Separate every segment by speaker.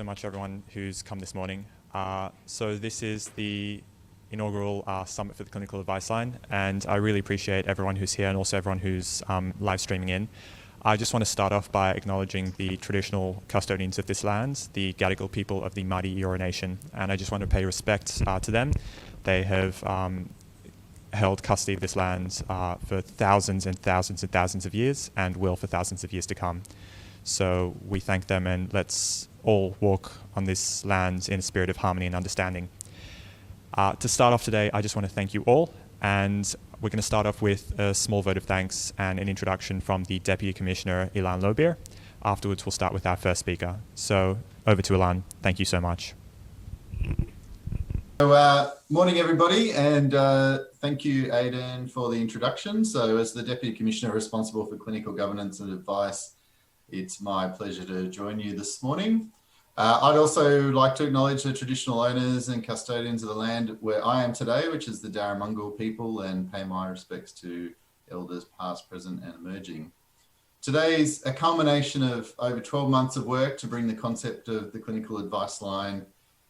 Speaker 1: so much, everyone who's come this morning. So this is the inaugural Summit for the Clinical Advice Line, and I really appreciate everyone who's here and also everyone who's live streaming in. I just want to start off by acknowledging the traditional custodians of this land, the Gadigal people of the mighty Eora Nation, and I just want to pay respect to them. They have held custody of this land for thousands and thousands and thousands of years and will for thousands of years to come. So we thank them, and let's all walk on this land in a spirit of harmony and understanding. To start off today, I just want to thank you all, and we're going to start off with a small vote of thanks and an introduction from the Deputy Commissioner, Ilan Lobier. Afterwards, we'll start with our first speaker. So over to Ilan. Thank you so much.
Speaker 2: So, morning everybody, and thank you, Aidan, for the introduction. So as the Deputy Commissioner responsible for clinical governance and advice, it's my pleasure to join you this morning. I'd also like to acknowledge the traditional owners and custodians of the land where I am today, which is the Darumungal people, and pay my respects to elders past, present and emerging. Today's a culmination of over 12 months of work to bring the concept of the clinical advice line,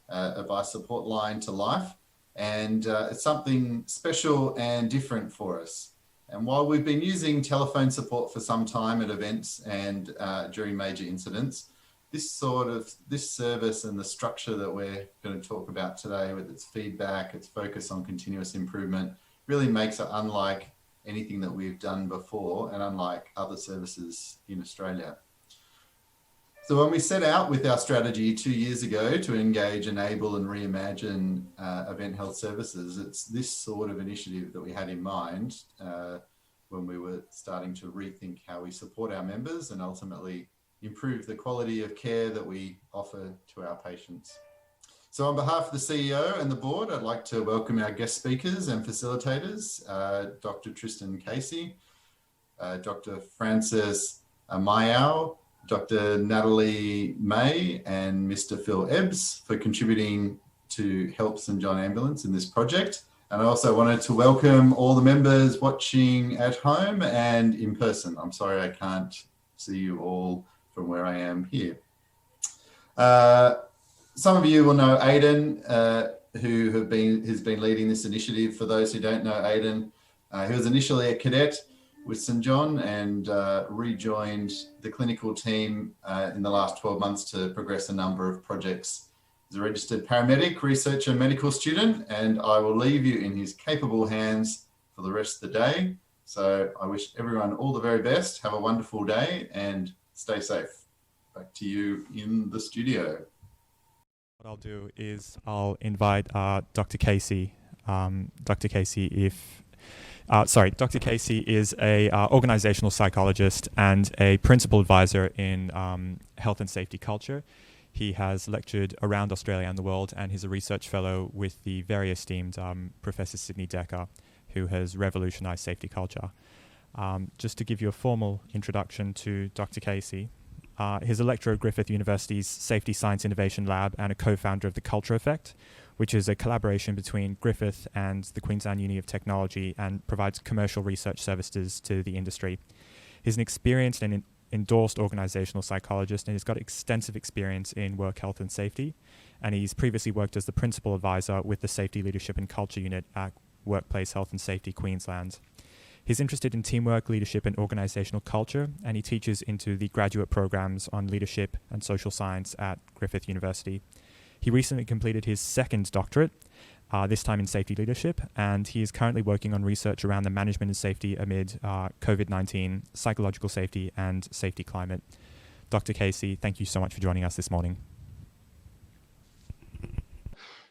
Speaker 2: advice support line to life. And it's something special and different for us. And while we've been using telephone support for some time at events and during major incidents, this service and the structure that we're going to talk about today, with its feedback, its focus on continuous improvement, really makes it unlike anything that we've done before and unlike other services in Australia. So when we set out with our strategy 2 years ago to engage, enable and reimagine event health services, it's this sort of initiative that we had in mind when we were starting to rethink how we support our members and ultimately improve the quality of care that we offer to our patients. So on behalf of the CEO and the board, I'd like to welcome our guest speakers and facilitators, Dr. Tristan Casey, Dr. Francis Mayau, Dr. Natalie May and Mr. Phil Ebbs for contributing to help St John Ambulance in this project. And I also wanted to welcome all the members watching at home and in person. I'm sorry I can't see you all from where I am here. Some of you will know Aidan, who has been leading this initiative. For those who don't know Aidan, he was initially a cadet with St John and rejoined the clinical team in the last 12 months to progress a number of projects. He's a registered paramedic, researcher, medical student, and I will leave you in his capable hands for the rest of the day. So I wish everyone all the very best. Have a wonderful day and stay safe. Back to you in the studio.
Speaker 1: What I'll do is I'll invite Dr. Casey. Dr. Casey, Dr. Casey is a organizational psychologist and a principal advisor in health and safety culture. He has lectured around Australia and the world, and he's a research fellow with the very esteemed Professor Sidney Dekker, who has revolutionized safety culture. Just to give you a formal introduction to Dr. Casey, he's a lecturer at Griffith University's Safety Science Innovation Lab and a co-founder of the Culture Effect, which is a collaboration between Griffith and the Queensland Uni of Technology and provides commercial research services to the industry. He's an experienced and endorsed organizational psychologist, and he's got extensive experience in work health and safety. And he's previously worked as the principal advisor with the Safety Leadership and Culture Unit at Workplace Health and Safety Queensland. He's interested in teamwork, leadership and organizational culture, and he teaches into the graduate programs on leadership and social science at Griffith University. He recently completed his second doctorate, this time in safety leadership, and he is currently working on research around the management and safety amid COVID-19, psychological safety and safety climate. Dr. Casey, thank you so much for joining us this morning.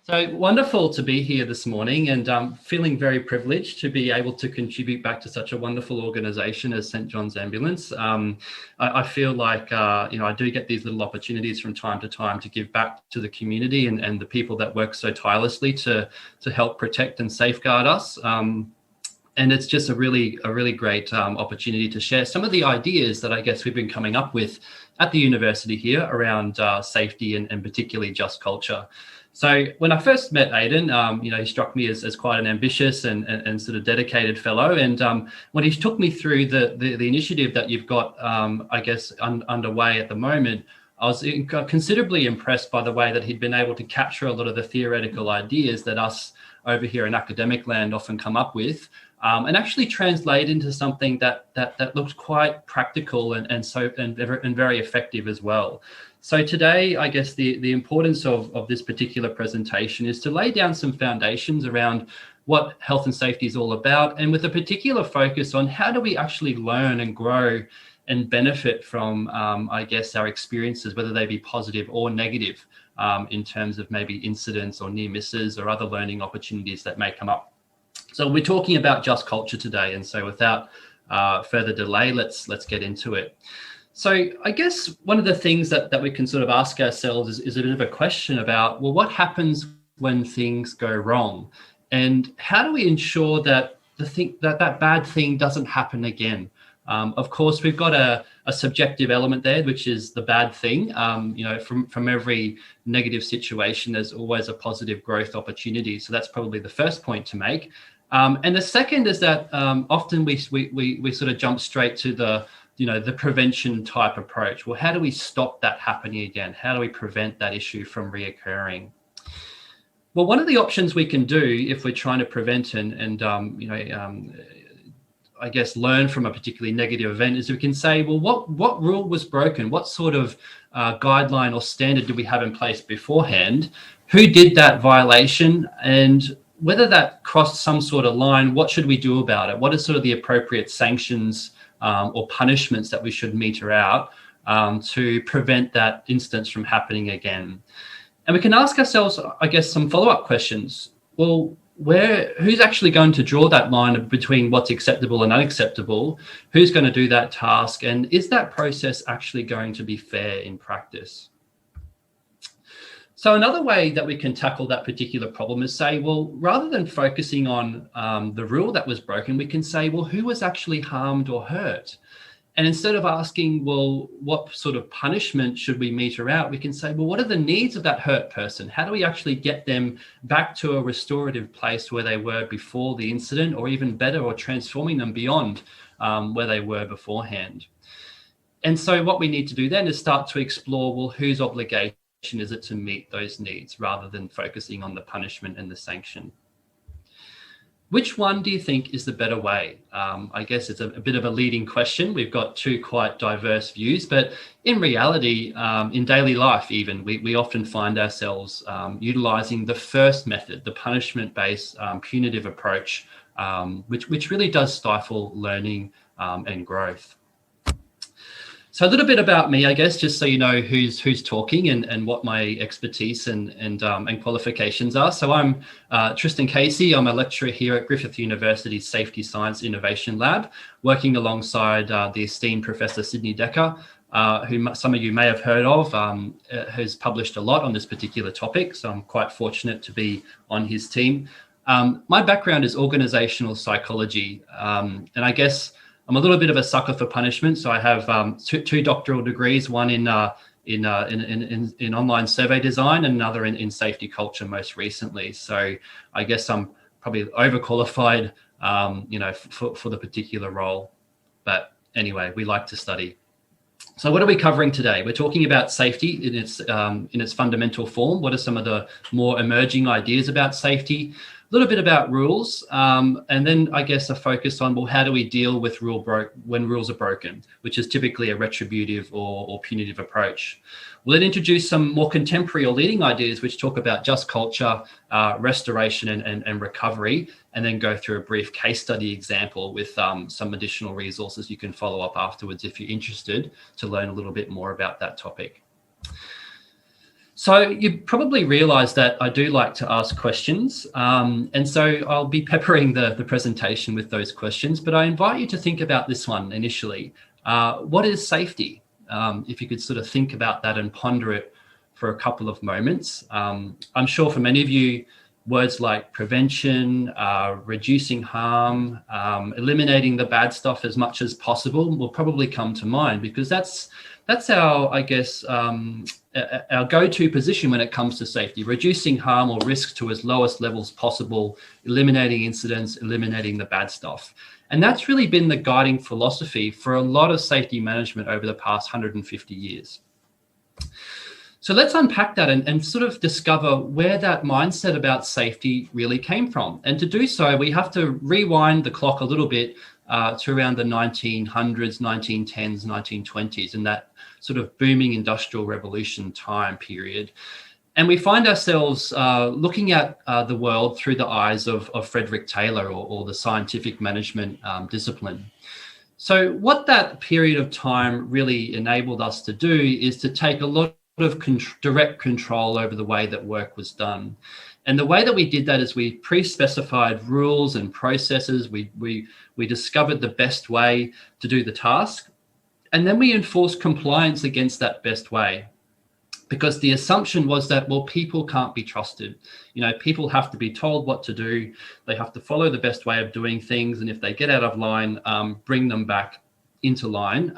Speaker 3: So wonderful to be here this morning, and feeling very privileged to be able to contribute back to such a wonderful organisation as St John's Ambulance. I feel like I do get these little opportunities from time to time to give back to the community and the people that work so tirelessly to help protect and safeguard us. And it's just a really great opportunity to share some of the ideas that I guess we've been coming up with at the university here around safety and particularly just culture. So when I first met Aidan, he struck me as quite an ambitious and sort of dedicated fellow. And when he took me through the initiative that you've got, underway at the moment, I was considerably impressed by the way that he'd been able to capture a lot of the theoretical ideas that us over here in academic land often come up with, and actually translate into something that looked quite practical and very effective as well. So today, I guess the importance of this particular presentation is to lay down some foundations around what health and safety is all about, and with a particular focus on how do we actually learn and grow and benefit from, I guess, our experiences, whether they be positive or negative, in terms of maybe incidents or near misses or other learning opportunities that may come up. So we're talking about just culture today, and so without further delay, let's get into it. So I guess one of the things that we can sort of ask ourselves is a bit of a question about, well, what happens when things go wrong? And how do we ensure that that bad thing doesn't happen again? Of course, we've got a subjective element there, which is the bad thing. From every negative situation, there's always a positive growth opportunity. So that's probably the first point to make. And the second is that often we sort of jump straight to the prevention type approach. Well, how do we stop that happening again? How do we prevent that issue from reoccurring? Well, one of the options we can do if we're trying to prevent and I guess learn from a particularly negative event is we can say, well, what rule was broken? What sort of guideline or standard did we have in place beforehand? Who did that violation? And whether that crossed some sort of line, what should we do about it? What are sort of the appropriate sanctions or punishments that we should meter out to prevent that instance from happening again? And we can ask ourselves, I guess, some follow-up questions. Well, who's actually going to draw that line between what's acceptable and unacceptable? Who's going to do that task? And is that process actually going to be fair in practice? So another way that we can tackle that particular problem is say, well, rather than focusing on the rule that was broken, we can say, well, who was actually harmed or hurt? And instead of asking, well, what sort of punishment should we meter out? We can say, well, what are the needs of that hurt person? How do we actually get them back to a restorative place where they were before the incident, or even better, or transforming them beyond where they were beforehand? And so what we need to do then is start to explore, well, whose obligation is it to meet those needs rather than focusing on the punishment and the sanction? Which one do you think is the better way? I guess it's a bit of a leading question. We've got two quite diverse views, but in reality, in daily life even, we often find ourselves utilising the first method, the punishment-based punitive approach, which really does stifle learning and growth. So a little bit about me, I guess, just so you know who's talking and what my expertise and qualifications are. So I'm Tristan Casey. I'm a lecturer here at Griffith University's Safety Science Innovation Lab, working alongside the esteemed Professor Sydney Decker, who some of you may have heard of, has published a lot on this particular topic. So I'm quite fortunate to be on his team. My background is organizational psychology, and I guess I'm a little bit of a sucker for punishment. So I have two doctoral degrees, one in online survey design and another in safety culture most recently. So I guess I'm probably overqualified, for the particular role. But anyway, we like to study. So what are we covering today? We're talking about safety in its fundamental form. What are some of the more emerging ideas about safety? A little bit about rules, and then I guess a focus on, well, how do we deal with when rules are broken, which is typically a retributive or punitive approach. We'll then introduce some more contemporary or leading ideas, which talk about just culture, restoration and recovery, and then go through a brief case study example with some additional resources you can follow up afterwards if you're interested to learn a little bit more about that topic. So you probably realise that I do like to ask questions, and so I'll be peppering the presentation with those questions, but I invite you to think about this one initially. What is safety? If you could sort of think about that and ponder it for a couple of moments. I'm sure for many of you, words like prevention, reducing harm, eliminating the bad stuff as much as possible will probably come to mind, because that's our, I guess, our go-to position when it comes to safety, reducing harm or risk to as lowest levels possible, eliminating incidents, eliminating the bad stuff. And that's really been the guiding philosophy for a lot of safety management over the past 150 years. So let's unpack that and sort of discover where that mindset about safety really came from. And to do so, we have to rewind the clock a little bit to around the 1900s, 1910s, 1920s, and that sort of booming industrial revolution time period. And we find ourselves looking at the world through the eyes of Frederick Taylor, or the scientific management discipline. So what that period of time really enabled us to do is to take a lot of direct control over the way that work was done. And the way that we did that is we pre-specified rules and processes. We discovered the best way to do the task. And then we enforced compliance against that best way. Because the assumption was that, well, people can't be trusted. You know, people have to be told what to do. They have to follow the best way of doing things. And if they get out of line, bring them back into line,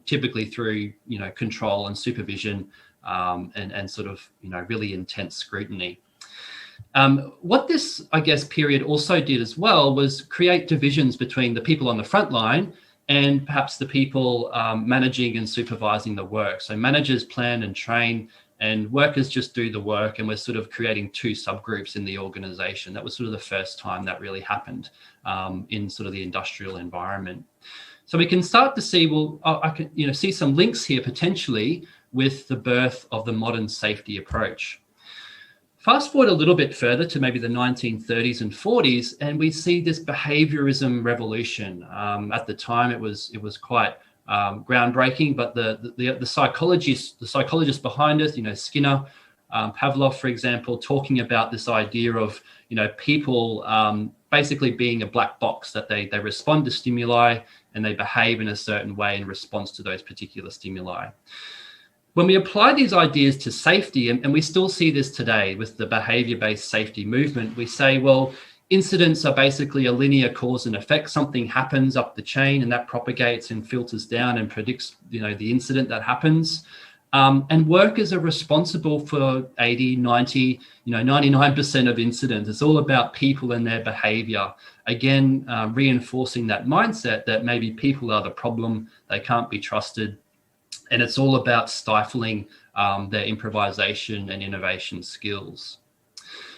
Speaker 3: typically through, you know, control and supervision, and sort of, you know, really intense scrutiny. What this, I guess, period also did as well was create divisions between the people on the front line and perhaps the people managing and supervising the work. So managers plan and train, and workers just do the work, and we're sort of creating two subgroups in the organization. That was sort of the first time that really happened in sort of the industrial environment. So we can start to see, well, I can, you know, see some links here potentially with the birth of the modern safety approach. Fast forward a little bit further to maybe the 1930s and 40s, and we see this behaviorism revolution. At the time, it was quite groundbreaking, but the psychologists behind it, you know, Skinner, Pavlov, for example, talking about this idea of, you know, people basically being a black box, that they respond to stimuli and they behave in a certain way in response to those particular stimuli. When we apply these ideas to safety, and we still see this today with the behavior-based safety movement, we say, well, incidents are basically a linear cause and effect. Something happens up the chain and that propagates and filters down and predicts, you know, the incident that happens. And workers are responsible for 80, 90, 99% of incidents. It's all about people and their behavior. Again, reinforcing that mindset that maybe people are the problem, they can't be trusted. And it's all about stifling their improvisation and innovation skills.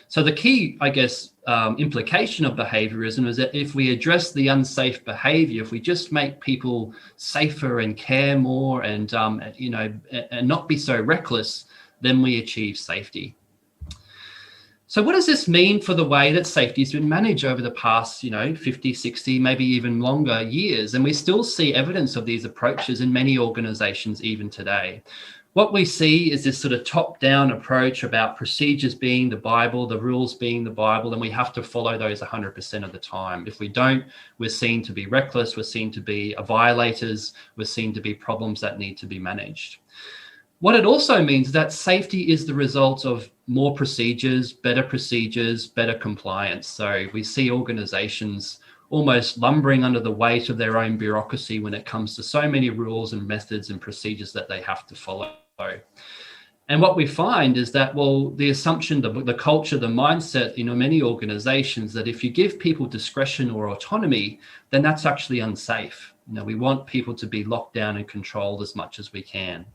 Speaker 3: So the key, I guess, implication of behaviorism is that if we address the unsafe behavior, if we just make people safer and care more and, and not be so reckless, then we achieve safety. So what does this mean for the way that safety has been managed over the past, 50, 60, maybe even longer years? And we still see evidence of these approaches in many organizations even today. What we see is this sort of top-down approach about procedures being the Bible, the rules being the Bible, and we have to follow those 100% of the time. If we don't, we're seen to be reckless, we're seen to be violators, we're seen to be problems that need to be managed. What it also means is that safety is the result of more procedures, better compliance. So we see organizations almost lumbering under the weight of their own bureaucracy when it comes to so many rules and methods and procedures that they have to follow. And what we find is that, well, the assumption, the culture, the mindset in many organizations, that if you give people discretion or autonomy, then that's actually unsafe. We want people to be locked down and controlled as much as we can.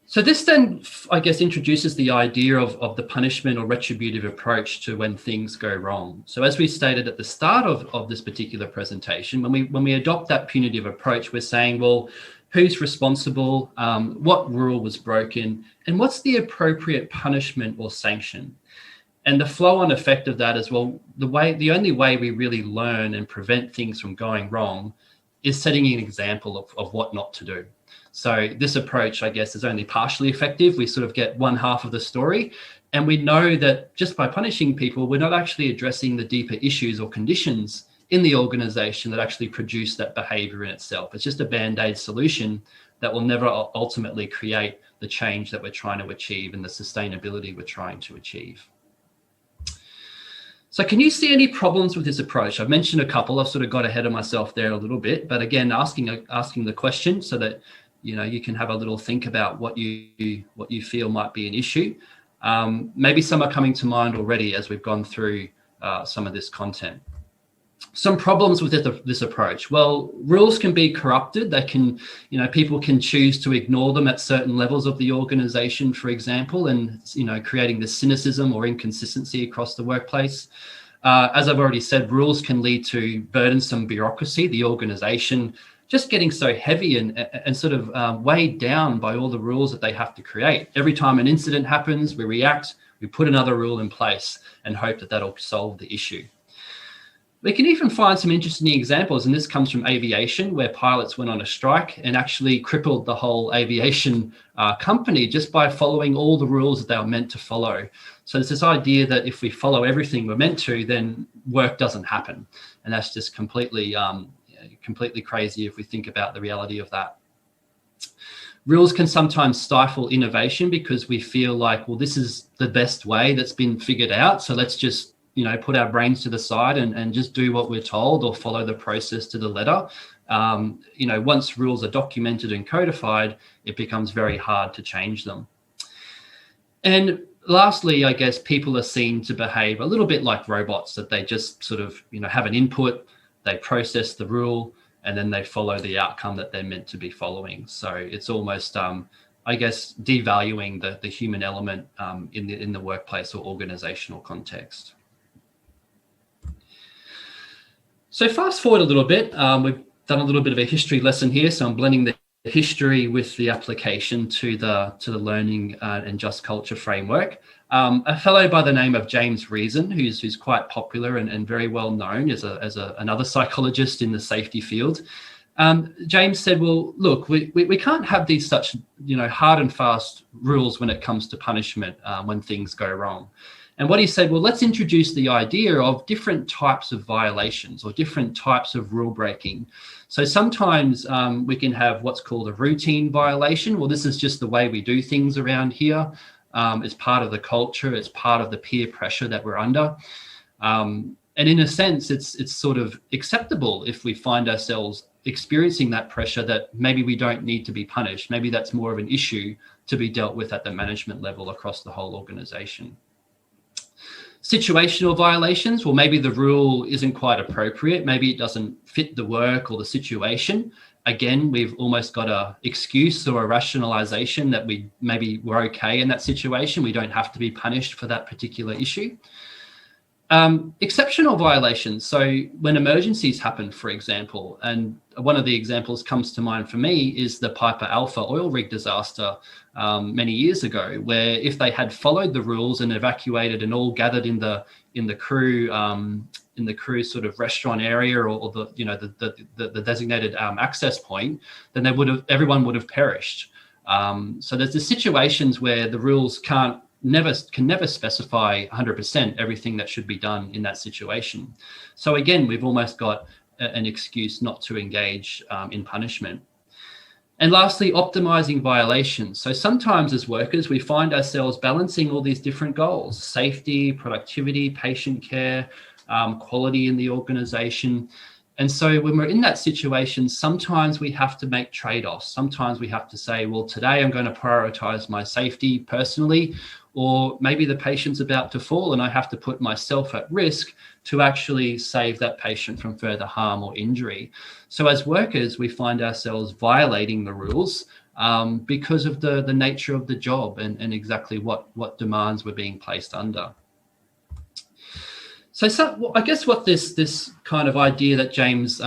Speaker 3: So this then, I guess, introduces the idea of the punishment or retributive approach to when things go wrong. So as we stated at the start of this particular presentation, when we adopt that punitive approach, we're saying, well, who's responsible, what rule was broken, and what's the appropriate punishment or sanction? And the flow-on effect of that is, well, the only way we really learn and prevent things from going wrong is setting an example of what not to do. So this approach, I guess, is only partially effective. We sort of get one half of the story. And we know that just by punishing people, we're not actually addressing the deeper issues or conditions in the organization that actually produce that behavior in itself. It's just a band-aid solution that will never ultimately create the change that we're trying to achieve and the sustainability we're trying to achieve. So can you see any problems with this approach? I've mentioned a couple. I've sort of got ahead of myself there a little bit, but again, asking the question so that you can have a little think about what you feel might be an issue. Maybe some are coming to mind already as we've gone through some of this content. Some problems with this approach. Well, rules can be corrupted. They can, people can choose to ignore them at certain levels of the organization, for example, and, creating this cynicism or inconsistency across the workplace. As I've already said, rules can lead to burdensome bureaucracy, the organization just getting so heavy and sort of weighed down by all the rules that they have to create. Every time an incident happens, we react, we put another rule in place and hope that that'll solve the issue. We can even find some interesting examples, and this comes from aviation, where pilots went on a strike and actually crippled the whole aviation company just by following all the rules that they were meant to follow. So it's this idea that if we follow everything we're meant to, then work doesn't happen. And that's just completely crazy if we think about the reality of that. Rules can sometimes stifle innovation because we feel like, well, this is the best way that's been figured out, so let's just put our brains to the side and just do what we're told or follow the process to the letter. Once rules are documented and codified, it becomes very hard to change them. And lastly, I guess people are seen to behave a little bit like robots, that they just sort of, have an input, they process the rule, and then they follow the outcome that they're meant to be following. So it's almost, devaluing the human element in the workplace or organizational context. So fast forward a little bit, we've done a little bit of a history lesson here. So I'm blending the history with the application to the learning and just culture framework. A fellow by the name of James Reason, who's quite popular and very well known as another psychologist in the safety field. James said, well, look, we can't have these such hard and fast rules when it comes to punishment when things go wrong. And what he said, well, let's introduce the idea of different types of violations or different types of rule breaking. So sometimes we can have what's called a routine violation. Well, this is just the way we do things around here. It's part of the culture. It's part of the peer pressure that we're under. And in a sense, it's sort of acceptable if we find ourselves experiencing that pressure, that maybe we don't need to be punished. Maybe that's more of an issue to be dealt with at the management level across the whole organization. Situational violations, well, maybe the rule isn't quite appropriate. Maybe it doesn't fit the work or the situation. Again, we've almost got an excuse or a rationalization that we're okay in that situation. We don't have to be punished for that particular issue. Exceptional violations. So when emergencies happen, for example, and one of the examples comes to mind for me is the Piper Alpha oil rig disaster many years ago, where if they had followed the rules and evacuated and all gathered in the crew sort of restaurant area or the designated access point, then everyone would have perished. So there's the situations where the rules can never specify 100% everything that should be done in that situation. So again, we've almost got an excuse not to engage in punishment. And lastly, optimizing violations. So sometimes as workers, we find ourselves balancing all these different goals: safety, productivity, patient care, quality in the organization. And so when we're in that situation, sometimes we have to make trade-offs. Sometimes we have to say, well, today I'm going to prioritize my safety personally, or maybe the patient's about to fall and I have to put myself at risk to actually save that patient from further harm or injury. So as workers, we find ourselves violating the rules because of the nature of the job and exactly what demands we're being placed under. So I guess what this kind of idea that James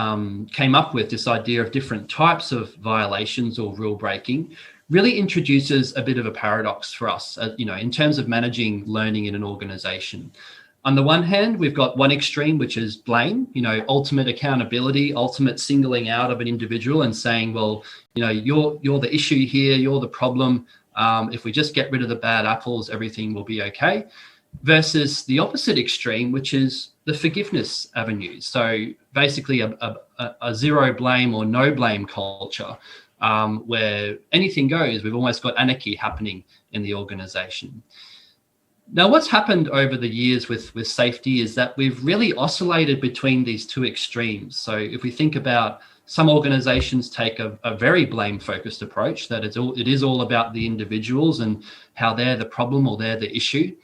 Speaker 3: came up with, this idea of different types of violations or rule breaking, really introduces a bit of a paradox for us, in terms of managing learning in an organization. On the one hand, we've got one extreme, which is blame, ultimate accountability, ultimate singling out of an individual and saying, well, you're the issue here, you're the problem. If we just get rid of the bad apples, everything will be okay. Versus the opposite extreme, which is the forgiveness avenue. So basically a zero blame or no blame culture, where anything goes. We've almost got anarchy happening in the organization. Now, what's happened over the years with safety is that we've really oscillated between these two extremes. So if we think about, some organizations take a very blame-focused approach, that it is all about the individuals and how they're the problem or they're the issue.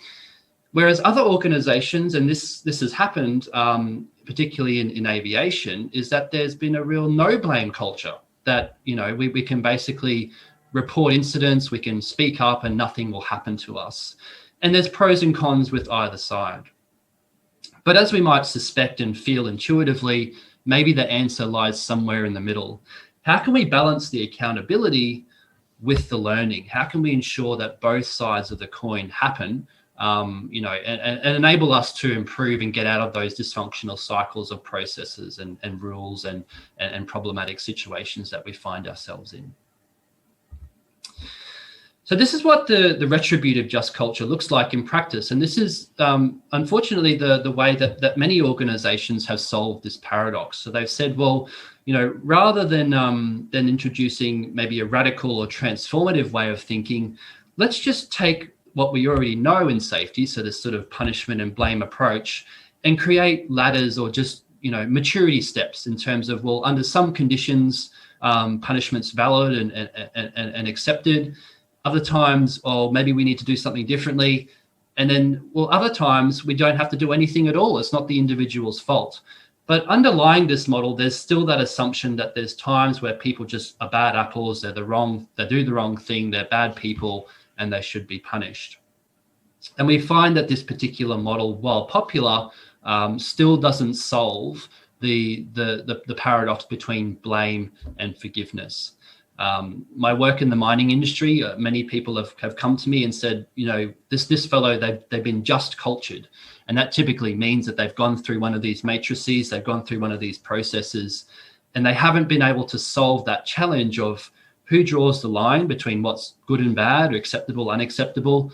Speaker 3: Whereas other organizations, and this has happened, particularly in aviation, is that there's been a real no blame culture that, we can basically report incidents, we can speak up and nothing will happen to us. And there's pros and cons with either side. But as we might suspect and feel intuitively, maybe the answer lies somewhere in the middle. How can we balance the accountability with the learning? How can we ensure that both sides of the coin happen, and enable us to improve and get out of those dysfunctional cycles of processes and rules and problematic situations that we find ourselves in? So this is what the retributive just culture looks like in practice. And this is, unfortunately, the way that many organizations have solved this paradox. So they've said, well, rather than introducing maybe a radical or transformative way of thinking, let's just take what we already know in safety, so this sort of punishment and blame approach, and create ladders or just, maturity steps in terms of, well, under some conditions, punishment's valid and accepted. Other times, maybe we need to do something differently. And then, other times we don't have to do anything at all. It's not the individual's fault. But underlying this model, there's still that assumption that there's times where people just are bad apples, they do the wrong thing, they're bad people, and they should be punished. And we find that this particular model, while popular, still doesn't solve the paradox between blame and forgiveness. My work in the mining industry, many people have come to me and said, this fellow, they've been just cultured. And that typically means that they've gone through one of these matrices, they've gone through one of these processes, and they haven't been able to solve that challenge of who draws the line between what's good and bad, or acceptable, unacceptable,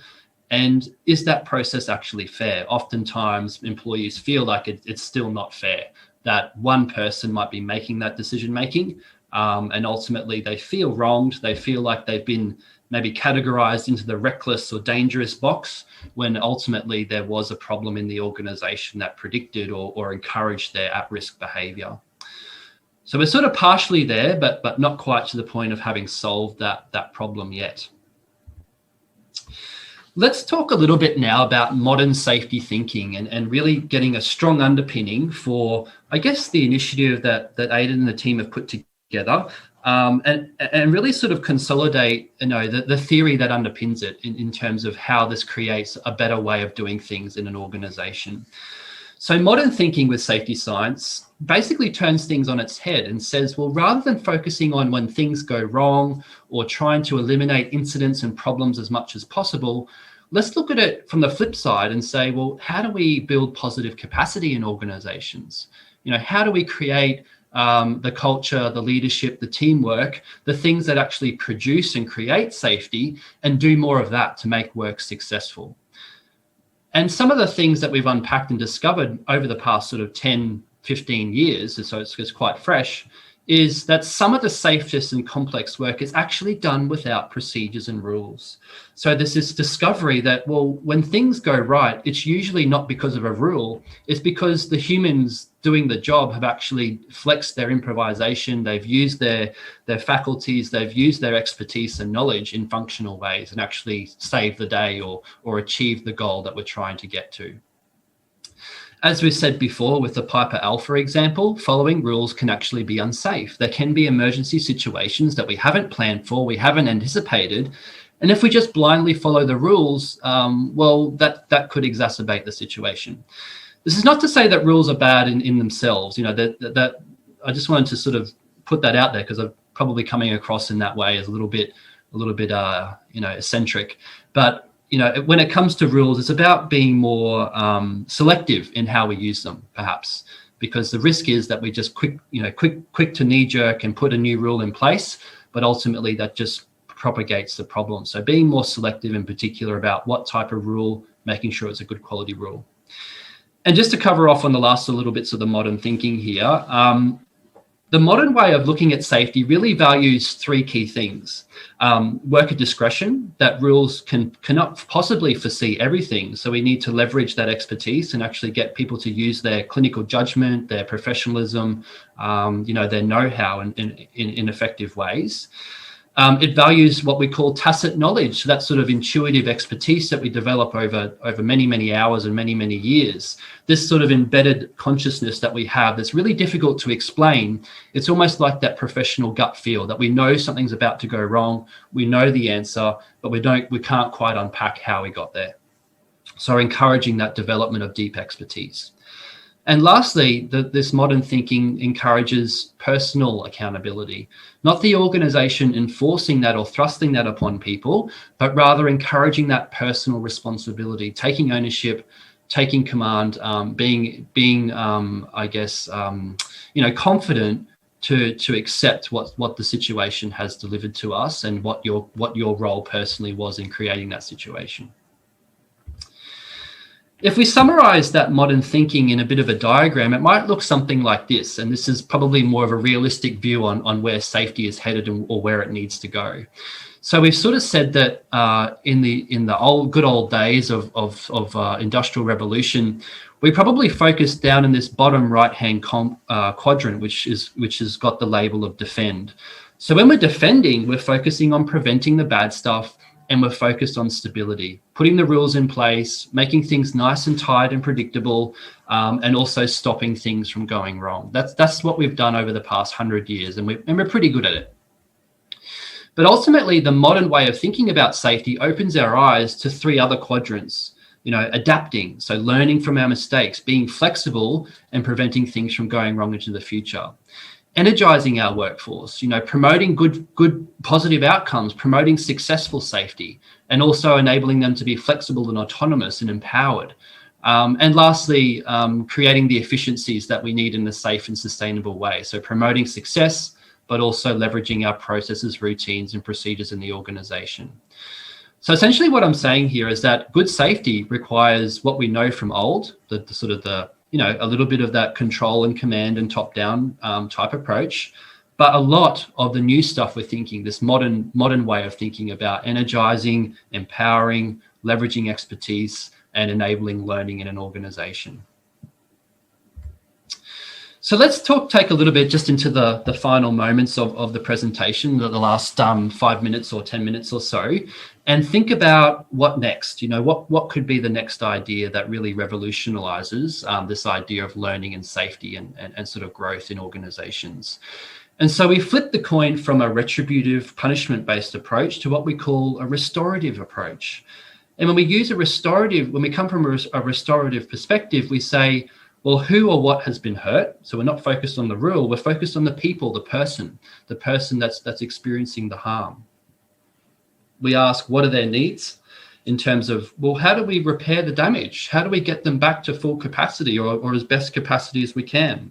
Speaker 3: and is that process actually fair? Oftentimes, employees feel like it's still not fair, that one person might be making that decision-making, and ultimately they feel wronged. They feel like they've been maybe categorized into the reckless or dangerous box, when ultimately there was a problem in the organization that predicted or encouraged their at-risk behavior. So we're sort of partially there, but not quite to the point of having solved that problem yet. Let's talk a little bit now about modern safety thinking and really getting a strong underpinning for, I guess, the initiative that Aidan and the team have put together, and really sort of consolidate, the theory that underpins it in terms of how this creates a better way of doing things in an organization. So modern thinking with safety science basically turns things on its head and says, well, rather than focusing on when things go wrong or trying to eliminate incidents and problems as much as possible, let's look at it from the flip side and say, well, how do we build positive capacity in organizations? How do we create the culture, the leadership, the teamwork, the things that actually produce and create safety, and do more of that to make work successful? And some of the things that we've unpacked and discovered over the past sort of 10, 15 years, so it's quite fresh, is that some of the safest and complex work is actually done without procedures and rules. So there's this discovery that, well, when things go right, it's usually not because of a rule, it's because the humans doing the job have actually flexed their improvisation, they've used their faculties, they've used their expertise and knowledge in functional ways and actually saved the day or achieved the goal that we're trying to get to. As we said before with the Piper Alpha example, following rules can actually be unsafe. There can be emergency situations that we haven't planned for, we haven't anticipated. And if we just blindly follow the rules, that could exacerbate the situation. This is not to say that rules are bad in themselves. That I just wanted to sort of put that out there because I'm probably coming across in that way as a little bit eccentric. But when it comes to rules, it's about being more selective in how we use them, perhaps, because the risk is that we just quick to knee jerk and put a new rule in place, but ultimately that just propagates the problem. So being more selective in particular about what type of rule, making sure it's a good quality rule. And just to cover off on the last little bits of the modern thinking here, the modern way of looking at safety really values three key things. Worker discretion, that rules cannot possibly foresee everything. So we need to leverage that expertise and actually get people to use their clinical judgment, their professionalism, their know-how in effective ways. It values what we call tacit knowledge, so that sort of intuitive expertise that we develop over many, many hours and many, many years. This sort of embedded consciousness that we have that's really difficult to explain. It's almost like that professional gut feel that we know something's about to go wrong, we know the answer, but we can't quite unpack how we got there. So encouraging that development of deep expertise. And lastly, this modern thinking encourages personal accountability, not the organization enforcing that or thrusting that upon people, but rather encouraging that personal responsibility, taking ownership, taking command, being confident to accept what the situation has delivered to us and what your role personally was in creating that situation. If we summarize that modern thinking in a bit of a diagram, it might look something like this. And this is probably more of a realistic view on where safety is headed or where it needs to go. So we've sort of said that in the good old days of industrial revolution, we probably focused down in this bottom right-hand quadrant, which has got the label of defend. So when we're defending, we're focusing on preventing the bad stuff, and we're focused on stability, putting the rules in place, making things nice and tight and predictable, and also stopping things from going wrong. That's what we've done over the past 100 years, and we're pretty good at it. But ultimately, the modern way of thinking about safety opens our eyes to three other quadrants. Adapting, so learning from our mistakes, being flexible, and preventing things from going wrong into the future. Energizing our workforce, promoting good positive outcomes, promoting successful safety, and also enabling them to be flexible and autonomous and empowered. And lastly, creating the efficiencies that we need in a safe and sustainable way. So promoting success, but also leveraging our processes, routines, and procedures in the organization. So essentially what I'm saying here is that good safety requires what we know from old, a little bit of that control and command and top-down type approach, but a lot of the new stuff we're thinking, this modern way of thinking about energizing, empowering, leveraging expertise, and enabling learning in an organization. So let's take a little bit just into the final moments of the presentation, the last 5 minutes or 10 minutes or so, and think about what next. What could be the next idea that really revolutionizes this idea of learning and safety and sort of growth in organizations. And so we flip the coin from a retributive punishment-based approach to what we call a restorative approach. And when we come from a restorative perspective, we say, well, who or what has been hurt? So we're not focused on the rule, we're focused on the people, the person that's experiencing the harm. We ask, what are their needs in terms of, well, how do we repair the damage? How do we get them back to full capacity or as best capacity as we can?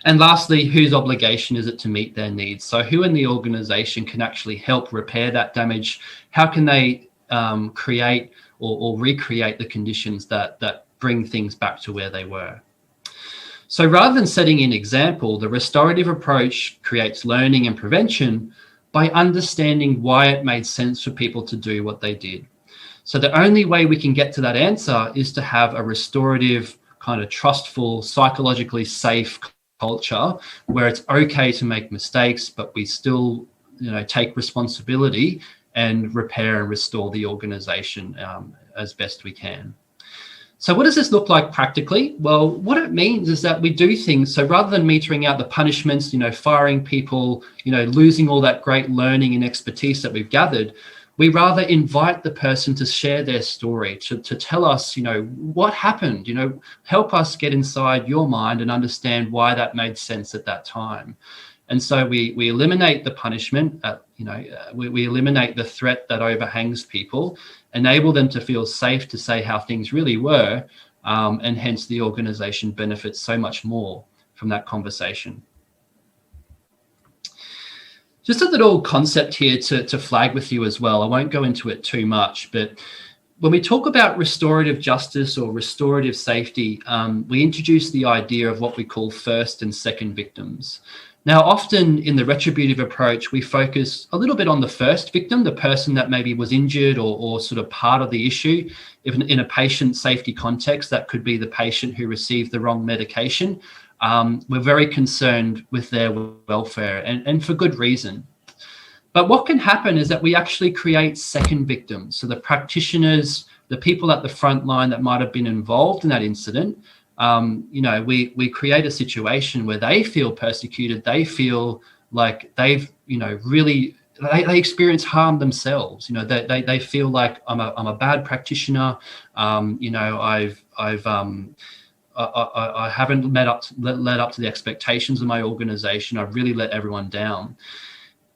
Speaker 3: And lastly, whose obligation is it to meet their needs? So who in the organization can actually help repair that damage? How can they create or recreate the conditions that bring things back to where they were? So rather than setting an example, the restorative approach creates learning and prevention by understanding why it made sense for people to do what they did. So the only way we can get to that answer is to have a restorative, kind of trustful, psychologically safe culture where it's okay to make mistakes, but we still, take responsibility and repair and restore the organization as best we can. So what does this look like practically? Well, what it means is that we do things. So rather than metering out the punishments, firing people, losing all that great learning and expertise that we've gathered, we rather invite the person to share their story, to tell us, what happened, help us get inside your mind and understand why that made sense at that time. And so we eliminate the punishment, we eliminate the threat that overhangs people, enable them to feel safe to say how things really were, and hence the organization benefits so much more from that conversation. Just a little concept here to flag with you as well. I won't go into it too much, but when we talk about restorative justice or restorative safety, we introduce the idea of what we call first and second victims. Now, often in the retributive approach, we focus a little bit on the first victim, the person that maybe was injured or sort of part of the issue. If in a patient safety context, that could be the patient who received the wrong medication. We're very concerned with their welfare and for good reason. But what can happen is that we actually create second victims. So the practitioners, the people at the front line that might have been involved in that incident, we create a situation where they feel persecuted. They feel like they've, really, they experience harm themselves. They feel like I'm a bad practitioner. I haven't led up to the expectations of my organization. I've really let everyone down.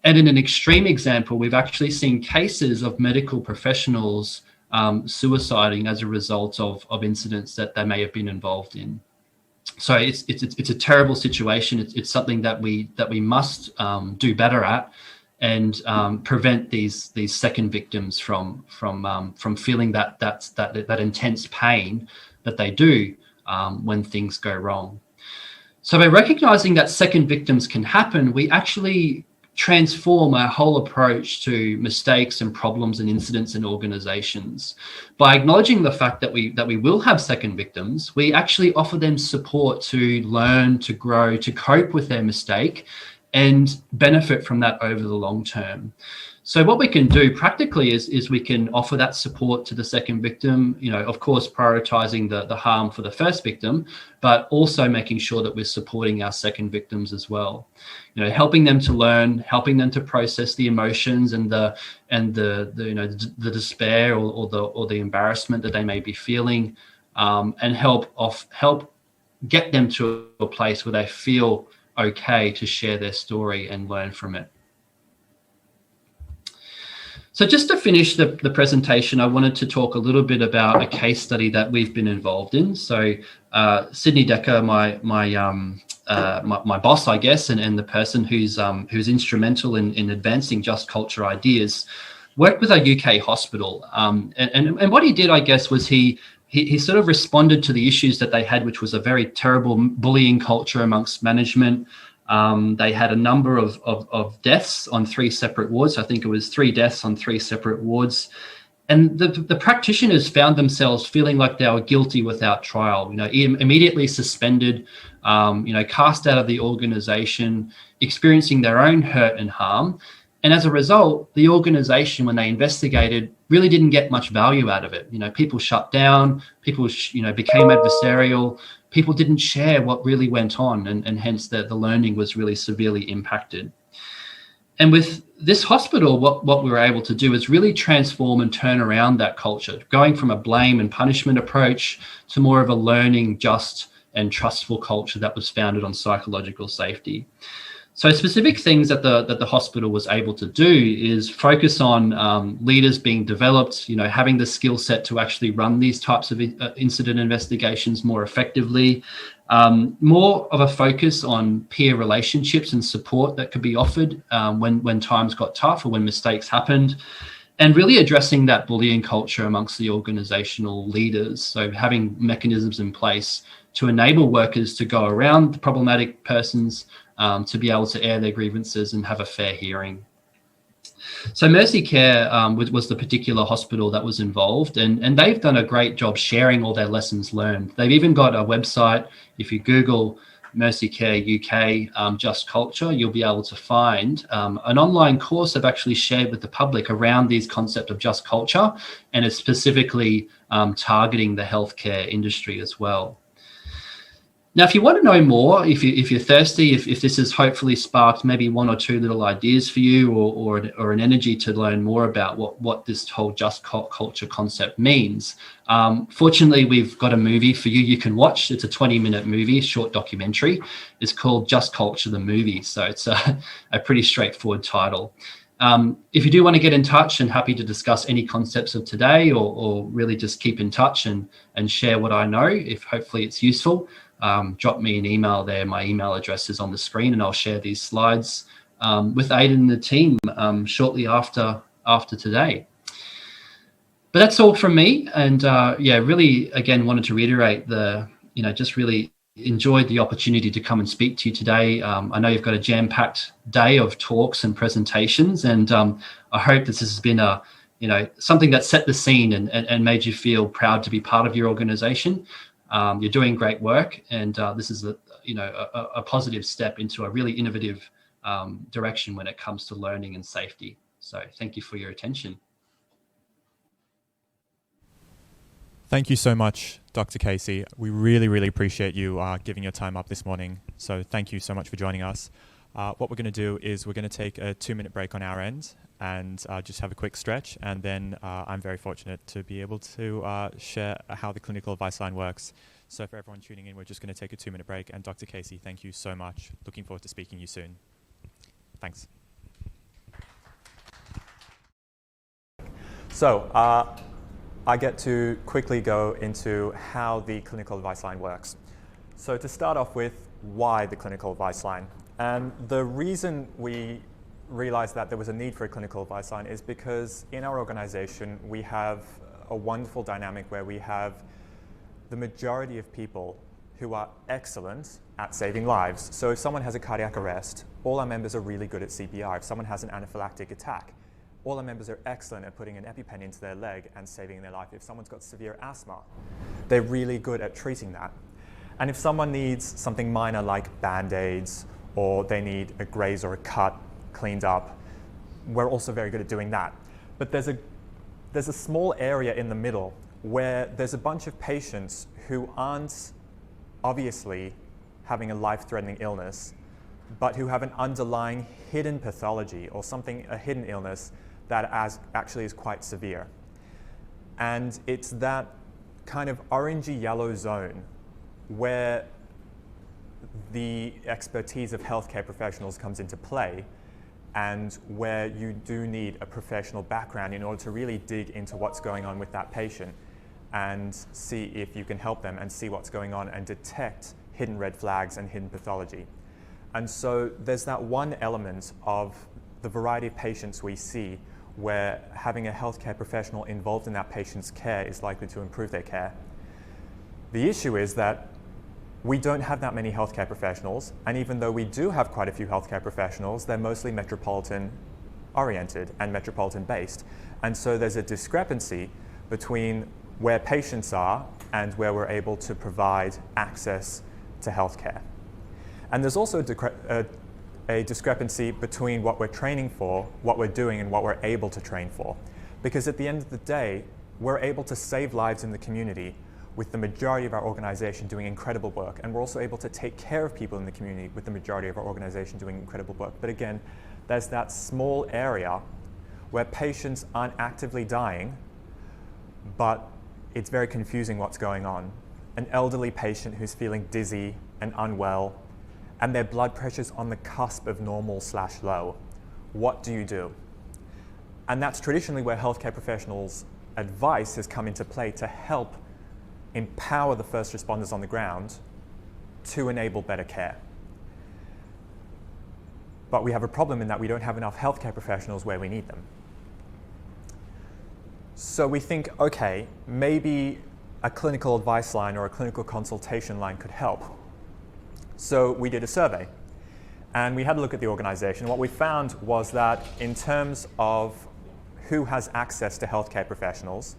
Speaker 3: And in an extreme example, we've actually seen cases of medical professionals suiciding as a result of incidents that they may have been involved in. So it's a terrible situation. It's something that we must do better at, and prevent these second victims from feeling that intense pain that they do when things go wrong. So by recognizing that second victims can happen, we actually transform our whole approach to mistakes and problems and incidents in organizations. By acknowledging the fact that we will have second victims, we actually offer them support to learn, to grow, to cope with their mistake and benefit from that over the long term. So what we can do practically is we can offer that support to the second victim, of course, prioritizing the harm for the first victim, but also making sure that we're supporting our second victims as well. Helping them to learn, helping them to process the emotions and the despair or the embarrassment that they may be feeling, and help get them to a place where they feel okay to share their story and learn from it. So just to finish the presentation, I wanted to talk a little bit about a case study that we've been involved in. So Sydney Decker, my boss, I guess, and the person who's instrumental in advancing Just Culture ideas, worked with a UK hospital. And what he did, I guess, was he sort of responded to the issues that they had, which was a very terrible bullying culture amongst management. They had a number of deaths on 3 separate wards. I think it was 3 deaths on 3 separate wards. And the practitioners found themselves feeling like they were guilty without trial, immediately suspended, cast out of the organization, experiencing their own hurt and harm. And as a result, the organization, when they investigated, really didn't get much value out of it. People shut down, people, became adversarial. People didn't share what really went on, and hence the learning was really severely impacted. And with this hospital, what we were able to do is really transform and turn around that culture, going from a blame and punishment approach to more of a learning, just and trustful culture that was founded on psychological safety. So specific things that the hospital was able to do is focus on leaders being developed, having the skill set to actually run these types of incident investigations more effectively, more of a focus on peer relationships and support that could be offered when times got tough or when mistakes happened, and really addressing that bullying culture amongst the organizational leaders. So having mechanisms in place to enable workers to go around the problematic persons, to be able to air their grievances and have a fair hearing. So Mercy Care was the particular hospital that was involved, and they've done a great job sharing all their lessons learned. They've even got a website. If you Google Mercy Care UK Just Culture, you'll be able to find an online course they've actually shared with the public around these concept of just culture, and it's specifically targeting the healthcare industry as well. Now, if you want to know more, if you're thirsty, if this has hopefully sparked maybe 1 or 2 little ideas for you, or an energy to learn more about what this whole just culture concept means, fortunately, we've got a movie for you. You can watch. It's a 20-minute movie, short documentary. It's called Just Culture the Movie. So it's a pretty straightforward title. If you do want to get in touch, and happy to discuss any concepts of today, or really just keep in touch and share what I know, if hopefully it's useful, drop me an email there. My email address is on the screen, and I'll share these slides with Aidan and the team shortly after today. But that's all from me. And really, again, wanted to reiterate just really enjoyed the opportunity to come and speak to you today. I know you've got a jam-packed day of talks and presentations, and I hope this has been something that set the scene and made you feel proud to be part of your organization. You're doing great work, and this is a positive step into a really innovative direction when it comes to learning and safety. So thank you for your attention.
Speaker 1: Thank you so much, Dr. Casey. We really, really appreciate you giving your time up this morning. So thank you so much for joining us. What we're going to do is we're going to take a 2-minute break on our end and just have a quick stretch. And then I'm very fortunate to be able to share how the clinical advice line works. So for everyone tuning in, we're just going to take a 2-minute break. And Dr. Casey, thank you so much. Looking forward to speaking to you soon. Thanks. So I get to quickly go into how the clinical advice line works. So to start off with, why the clinical advice line? And the reason we realized that there was a need for a clinical advice line is because in our organization, we have a wonderful dynamic where we have the majority of people who are excellent at saving lives. So if someone has a cardiac arrest, all our members are really good at CPR. If someone has an anaphylactic attack, all our members are excellent at putting an EpiPen into their leg and saving their life. If someone's got severe asthma, they're really good at treating that. And if someone needs something minor like Band-Aids, or they need a graze or a cut cleaned up, we're also very good at doing that. But there's a small area in the middle where there's a bunch of patients who aren't obviously having a life-threatening illness, but who have an underlying hidden pathology or a hidden illness that actually is quite severe. And it's that kind of orangey yellow zone where the expertise of healthcare professionals comes into play, and where you do need a professional background in order to really dig into what's going on with that patient and see if you can help them and see what's going on and detect hidden red flags and hidden pathology. And so there's that one element of the variety of patients we see where having a healthcare professional involved in that patient's care is likely to improve their care. The issue is that we don't have that many healthcare professionals, and even though we do have quite a few healthcare professionals, they're mostly metropolitan oriented and metropolitan based. And so there's a discrepancy between where patients are and where we're able to provide access to healthcare. And there's also a discrepancy between what we're training for, what we're doing, and what we're able to train for. Because at the end of the day, we're able to save lives in the community with the majority of our organization doing incredible work. And we're also able to take care of people in the community with the majority of our organization doing incredible work. But again, there's that small area where patients aren't actively dying, but it's very confusing what's going on. An elderly patient who's feeling dizzy and unwell, and their blood pressure's on the cusp of normal/low. What do you do? And that's traditionally where healthcare professionals' advice has come into play to help empower the first responders on the ground to enable better care. But we have a problem in that we don't have enough healthcare professionals where we need them. So we think, okay, maybe a clinical advice line or a clinical consultation line could help. So we did a survey, and we had a look at the organization. What we found was that in terms of who has access to healthcare professionals,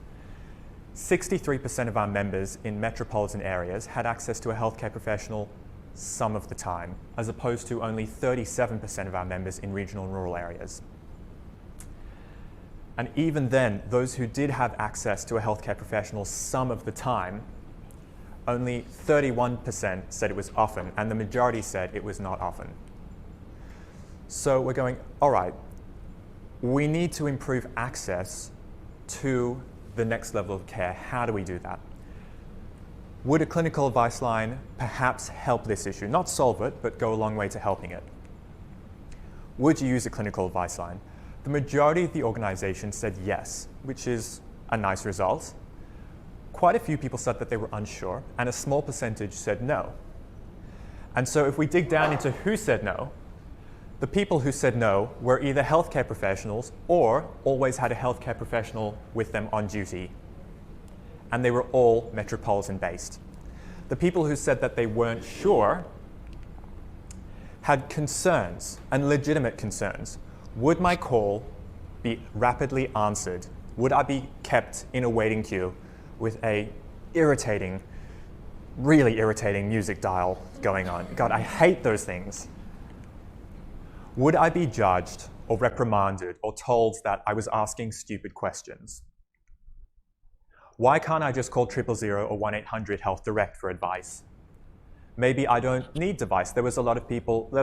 Speaker 1: 63% of our members in metropolitan areas had access to a healthcare professional some of the time, as opposed to only 37% of our members in regional and rural areas. And even then, those who did have access to a healthcare professional some of the time, only 31% said it was often, and the majority said it was not often. So we're going, all right, we need to improve access to the next level of care. How do we do that? Would a clinical advice line perhaps help this issue? Not solve it, but go a long way to helping it. Would you use a clinical advice line? The majority of the organization said yes, which is a nice result. Quite a few people said that they were unsure, and a small percentage said no. And so if we dig down into who said no, the people who said no were either healthcare professionals or always had a healthcare professional with them on duty. And they were all metropolitan based. The people who said that they weren't sure had concerns, and legitimate concerns. Would my call be rapidly answered? Would I be kept in a waiting queue with a irritating, really irritating music dial going on? God, I hate those things. Would I be judged or reprimanded or told that I was asking stupid questions? Why can't I just call 000 or 1-800 Health Direct for advice? Maybe I don't need advice. There's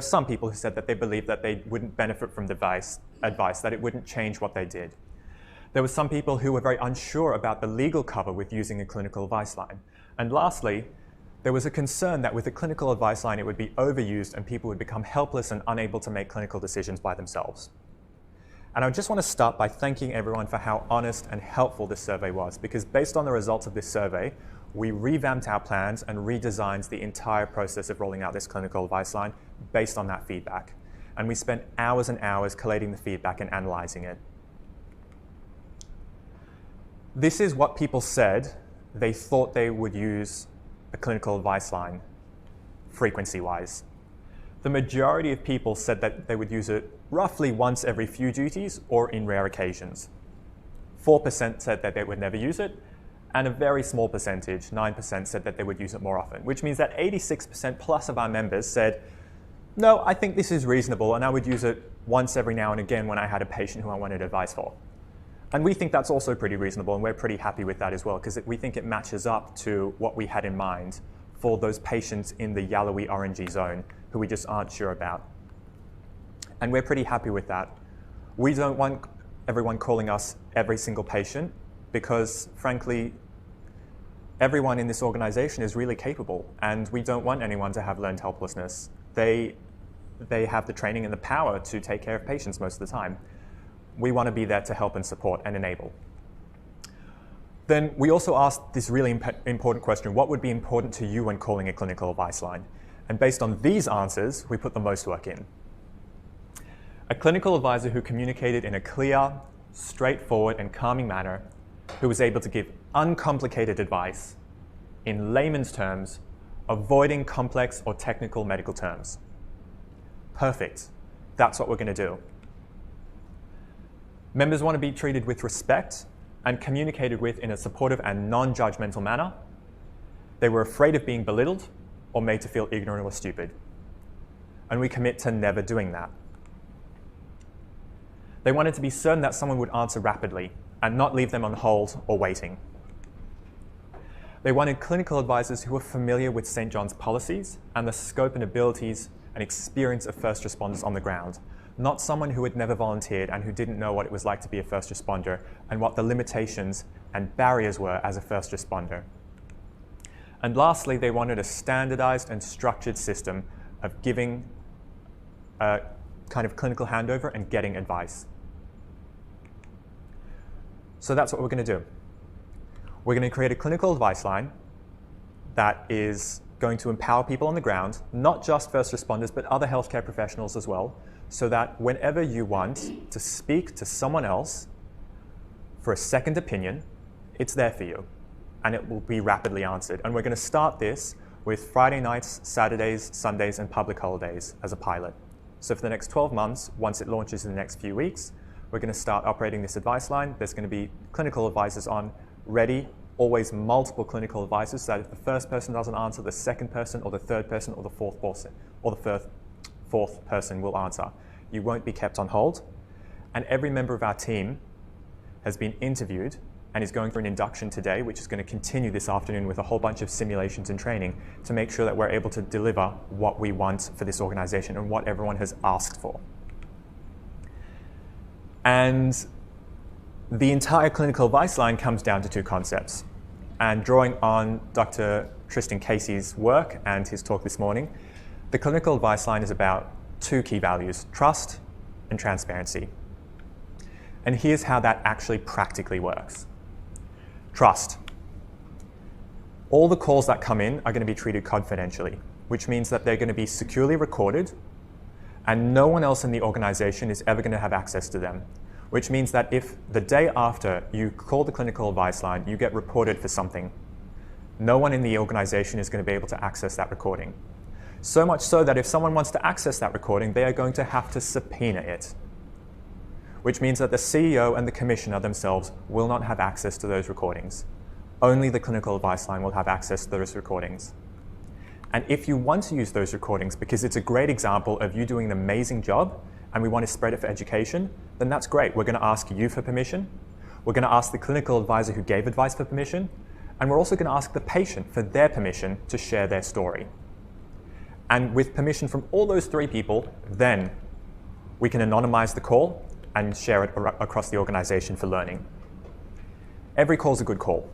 Speaker 1: some people who said that they believed that they wouldn't benefit from advice, that it wouldn't change what they did. There were some people who were very unsure about the legal cover with using a clinical advice line. And lastly, there was a concern that with a clinical advice line, it would be overused and people would become helpless and unable to make clinical decisions by themselves. And I just want to start by thanking everyone for how honest and helpful this survey was, because based on the results of this survey, we revamped our plans and redesigned the entire process of rolling out this clinical advice line based on that feedback. And we spent hours and hours collating the feedback and analyzing it. This is what people said they thought they would use a clinical advice line frequency-wise. The majority of people said that they would use it roughly once every few duties or in rare occasions. 4% said that they would never use it, and a very small percentage, 9%, said that they would use it more often, which means that 86% plus of our members said, no, I think this is reasonable and I would use it once every now and again when I had a patient who I wanted advice for. And we think that's also pretty reasonable, and we're pretty happy with that as well, because we think it matches up to what we had in mind for those patients in the yellowy orangey zone who we just aren't sure about. And we're pretty happy with that. We don't want everyone calling us every single patient, because frankly, everyone in this organization is really capable, and we don't want anyone to have learned helplessness. They have the training and the power to take care of patients most of the time. We want to be there to help and support and enable. Then we also asked this really important question: what would be important to you when calling a clinical advice line? And based on these answers, we put the most work in. A clinical advisor who communicated in a clear, straightforward, and calming manner, who was able to give uncomplicated advice in layman's terms, avoiding complex or technical medical terms. Perfect. That's what we're going to do. Members want to be treated with respect and communicated with in a supportive and non-judgmental manner. They were afraid of being belittled or made to feel ignorant or stupid. And we commit to never doing that. They wanted to be certain that someone would answer rapidly and not leave them on hold or waiting. They wanted clinical advisors who were familiar with St. John's policies and the scope and abilities and experience of first responders on the ground, not someone who had never volunteered and who didn't know what it was like to be a first responder and what the limitations and barriers were as a first responder. And lastly, they wanted a standardized and structured system of giving a kind of clinical handover and getting advice. So that's what we're going to do. We're going to create a clinical advice line that is going to empower people on the ground, not just first responders, but other healthcare professionals as well, so that whenever you want to speak to someone else for a second opinion, it's there for you, and it will be rapidly answered. And we're going to start this with Friday nights, Saturdays, Sundays, and public holidays as a pilot. So for the next 12 months, once it launches in the next few weeks, we're going to start operating this advice line. There's going to be clinical advisors on ready, always multiple clinical advisors, so that if the first person doesn't answer, the second person or the third person or the fourth person will answer. You won't be kept on hold. And every member of our team has been interviewed and is going through an induction today, which is going to continue this afternoon with a whole bunch of simulations and training to make sure that we're able to deliver what we want for this organization and what everyone has asked for. And the entire clinical advice line comes down to two concepts. And drawing on Dr. Tristan Casey's work and his talk this morning, the clinical advice line is about two key values: trust and transparency. And here's how that actually practically works. Trust. All the calls that come in are going to be treated confidentially, which means that they're going to be securely recorded and no one else in the organization is ever going to have access to them, which means that if the day after you call the clinical advice line, you get reported for something, no one in the organization is going to be able to access that recording. So much so that if someone wants to access that recording, they are going to have to subpoena it, which means that the CEO and the commissioner themselves will not have access to those recordings. Only the clinical advice line will have access to those recordings. And if you want to use those recordings because it's a great example of you doing an amazing job and we want to spread it for education, then that's great. We're going to ask you for permission. We're going to ask the clinical advisor who gave advice for permission. And we're also going to ask the patient for their permission to share their story. And with permission from all those three people, then we can anonymize the call and share it across the organization for learning. Every call is a good call.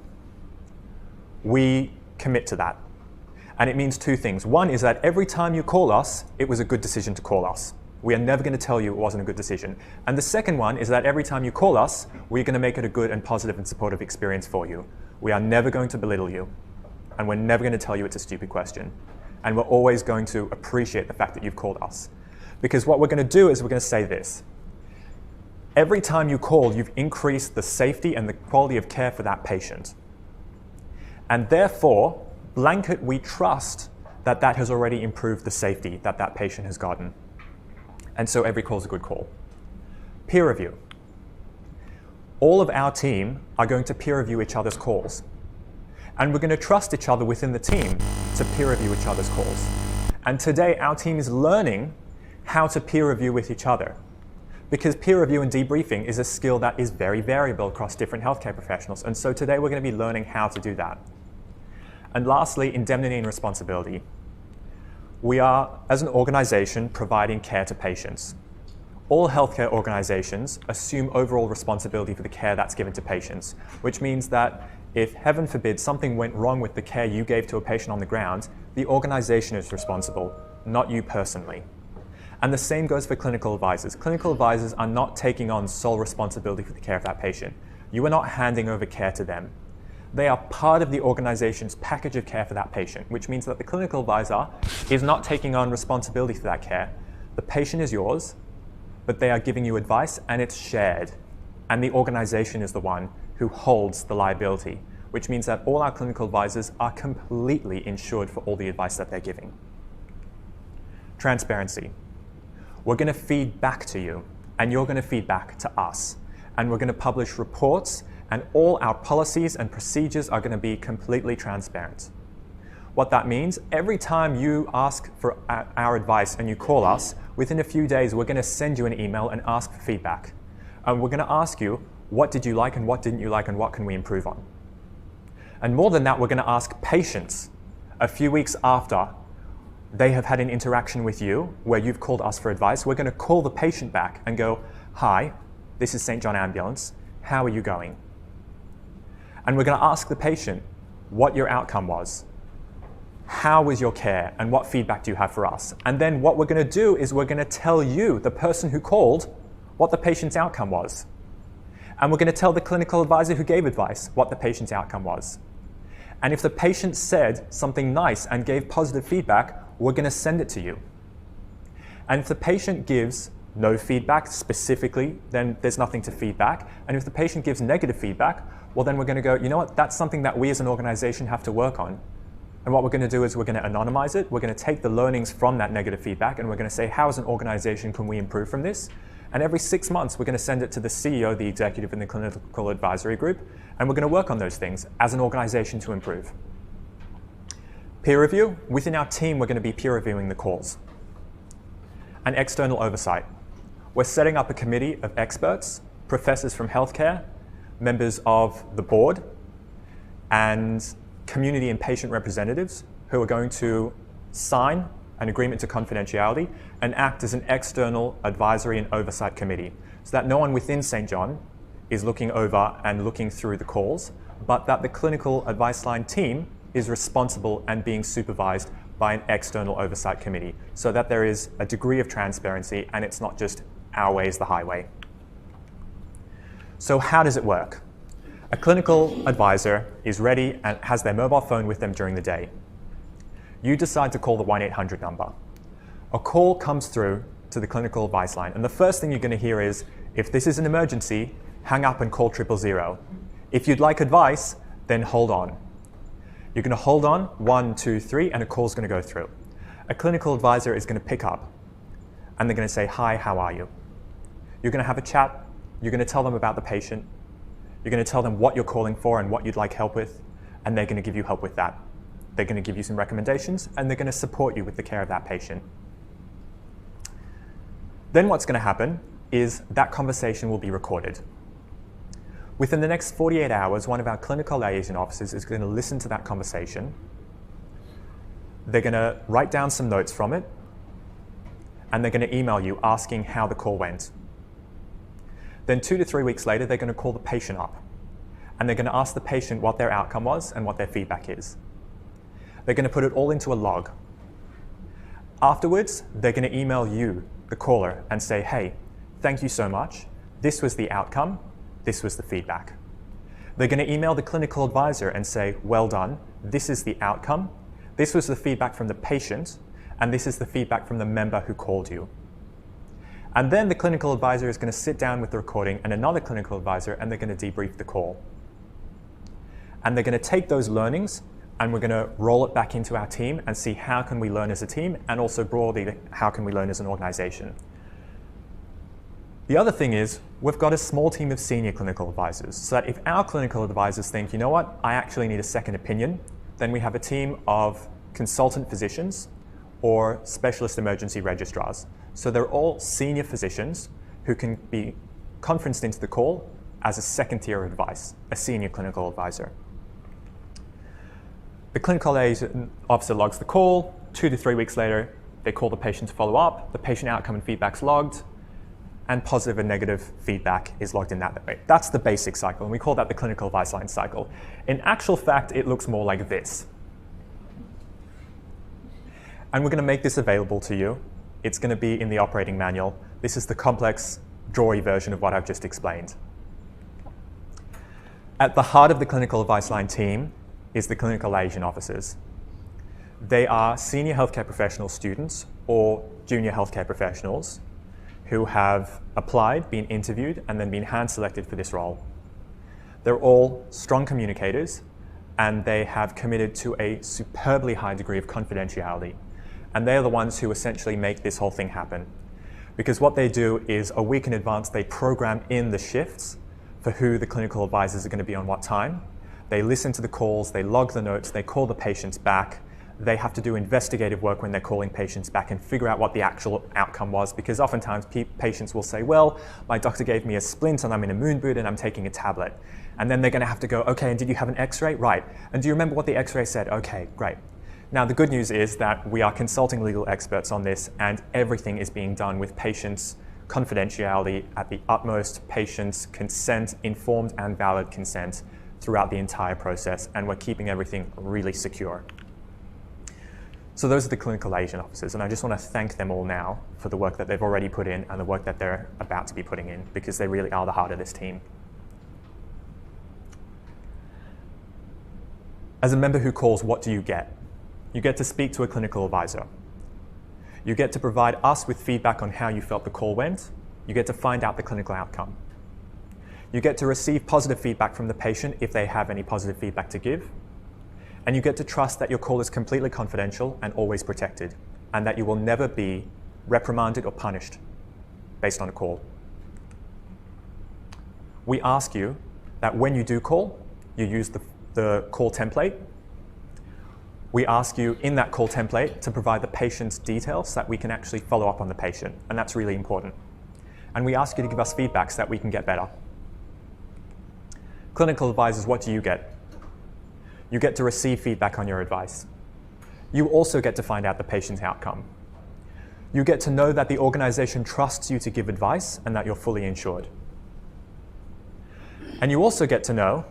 Speaker 1: We commit to that. And it means two things. One is that every time you call us, it was a good decision to call us. We are never going to tell you it wasn't a good decision. And the second one is that every time you call us, we're going to make it a good and positive and supportive experience for you. We are never going to belittle you. And we're never going to tell you it's a stupid question. And we're always going to appreciate the fact that you've called us. Because what we're going to do is we're going to say this. Every time you call, you've increased the safety and the quality of care for that patient. And therefore, blanket, we trust that that has already improved the safety that that patient has gotten. And so every call is a good call. Peer review. All of our team are going to peer review each other's calls. And we're going to trust each other within the team to peer review each other's calls. And today, our team is learning how to peer review with each other. Because peer review and debriefing is a skill that is very variable across different healthcare professionals. And so today, we're going to be learning how to do that. And lastly, indemnity and responsibility. We are, as an organization, providing care to patients. All healthcare organizations assume overall responsibility for the care that's given to patients, which means that if, heaven forbid, something went wrong with the care you gave to a patient on the ground, the organization is responsible, not you personally. And the same goes for clinical advisors. Clinical advisors are not taking on sole responsibility for the care of that patient. You are not handing over care to them. They are part of the organization's package of care for that patient, which means that the clinical advisor is not taking on responsibility for that care. The patient is yours, but they are giving you advice and it's shared. And the organization is the one who holds the liability, which means that all our clinical advisors are completely insured for all the advice that they're giving. Transparency. We're going to feed back to you, and you're going to feed back to us. And we're going to publish reports, and all our policies and procedures are going to be completely transparent. What that means, every time you ask for our advice and you call us, within a few days, we're going to send you an email and ask for feedback. And we're going to ask you, what did you like and what didn't you like and what can we improve on? And more than that, we're going to ask patients a few weeks after they have had an interaction with you where you've called us for advice. We're going to call the patient back and go, hi, this is St. John Ambulance. How are you going? And we're going to ask the patient what your outcome was. How was your care and what feedback do you have for us? And then what we're going to do is we're going to tell you, the person who called, what the patient's outcome was. And we're going to tell the clinical advisor who gave advice what the patient's outcome was. And if the patient said something nice and gave positive feedback, we're going to send it to you. And if the patient gives no feedback specifically, then there's nothing to feedback. And if the patient gives negative feedback, well, then we're going to go, you know what, that's something that we as an organization have to work on. And what we're going to do is we're going to anonymize it. We're going to take the learnings from that negative feedback, and we're going to say, how as an organization can we improve from this? And every 6 months, we're going to send it to the CEO, the executive, and the clinical advisory group, and we're going to work on those things as an organization to improve. Peer review. Within our team, we're going to be peer reviewing the calls. And external oversight. We're setting up a committee of experts, professors from healthcare, members of the board, and community and patient representatives who are going to sign an agreement to confidentiality and act as an external advisory and oversight committee, so that no one within St. John is looking over and looking through the calls, but that the clinical advice line team is responsible and being supervised by an external oversight committee, so that there is a degree of transparency and it's not just our way is the highway. So how does it work? A clinical advisor is ready and has their mobile phone with them during the day. You decide to call the 1-800 number. A call comes through to the clinical advice line, and the first thing you're going to hear is, if this is an emergency, hang up and call 000. If you'd like advice, then hold on. You're going to hold on, 1, 2, 3, and a call's going to go through. A clinical advisor is going to pick up, and they're going to say, hi, how are you? You're going to have a chat. You're going to tell them about the patient. You're going to tell them what you're calling for and what you'd like help with, and they're going to give you help with that. They're going to give you some recommendations, and they're going to support you with the care of that patient. Then what's going to happen is that conversation will be recorded. Within the next 48 hours, one of our clinical liaison officers is going to listen to that conversation. They're going to write down some notes from it, and they're going to email you asking how the call went. Then 2 to 3 weeks later, they're going to call the patient up, and they're going to ask the patient what their outcome was and what their feedback is. They're going to put it all into a log. Afterwards, they're going to email you, the caller, and say, hey, thank you so much. This was the outcome. This was the feedback. They're going to email the clinical advisor and say, well done. This is the outcome. This was the feedback from the patient, and this is the feedback from the member who called you. And then the clinical advisor is going to sit down with the recording and another clinical advisor, and they're going to debrief the call. And they're going to take those learnings, and we're going to roll it back into our team and see how can we learn as a team, and also broadly, how can we learn as an organization. The other thing is, we've got a small team of senior clinical advisors, so that if our clinical advisors think, you know what, I actually need a second opinion, then we have a team of consultant physicians or specialist emergency registrars. So they're all senior physicians who can be conferenced into the call as a second tier of advice, a senior clinical advisor. The clinical liaison officer logs the call. 2 to 3 weeks later, they call the patient to follow up. The patient outcome and feedback's logged, and positive and negative feedback is logged in that way. That's the basic cycle, and we call that the clinical advice line cycle. In actual fact, it looks more like this. And we're going to make this available to you. It's going to be in the operating manual. This is the complex, drawy version of what I've just explained. At the heart of the clinical advice line team is the clinical liaison officers. They are senior healthcare professional students or junior healthcare professionals who have applied, been interviewed, and then been hand-selected for this role. They're all strong communicators, and they have committed to a superbly high degree of confidentiality. And they're the ones who essentially make this whole thing happen. Because what they do is a week in advance, they program in the shifts for who the clinical advisors are going to be on what time. They listen to the calls, they log the notes, they call the patients back. They have to do investigative work when they're calling patients back and figure out what the actual outcome was, because oftentimes patients will say, well, my doctor gave me a splint and I'm in a moon boot and I'm taking a tablet. And then they're going to have to go, okay, and did you have an x-ray? Right. And do you remember what the x-ray said? Okay, great. Now, the good news is that we are consulting legal experts on this, and everything is being done with patients' confidentiality at the utmost, patients' consent, informed and valid consent throughout the entire process, and we're keeping everything really secure. So those are the clinical liaison officers, and I just want to thank them all now for the work that they've already put in and the work that they're about to be putting in, because they really are the heart of this team. As a member who calls, what do you get? You get to speak to a clinical advisor. You get to provide us with feedback on how you felt the call went. You get to find out the clinical outcome. You get to receive positive feedback from the patient if they have any positive feedback to give. And you get to trust that your call is completely confidential and always protected, and that you will never be reprimanded or punished based on a call. We ask you that when you do call, you use the call template. We ask you in that call template to provide the patient's details so that we can actually follow up on the patient, and that's really important. And we ask you to give us feedback so that we can get better. Clinical advisors, what do you get? You get to receive feedback on your advice. You also get to find out the patient's outcome. You get to know that the organization trusts you to give advice and that you're fully insured. And you also get to know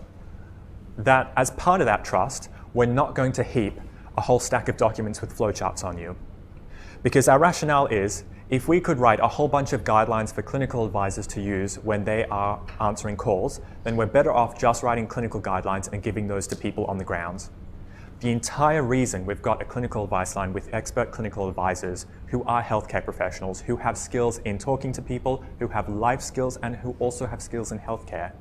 Speaker 1: that as part of that trust, we're not going to heap a whole stack of documents with flowcharts on you. Because our rationale is, if we could write a whole bunch of guidelines for clinical advisors to use when they are answering calls, then we're better off just writing clinical guidelines and giving those to people on the ground. The entire reason we've got a clinical advice line with expert clinical advisors who are healthcare professionals, who have skills in talking to people, who have life skills, and who also have skills in healthcare.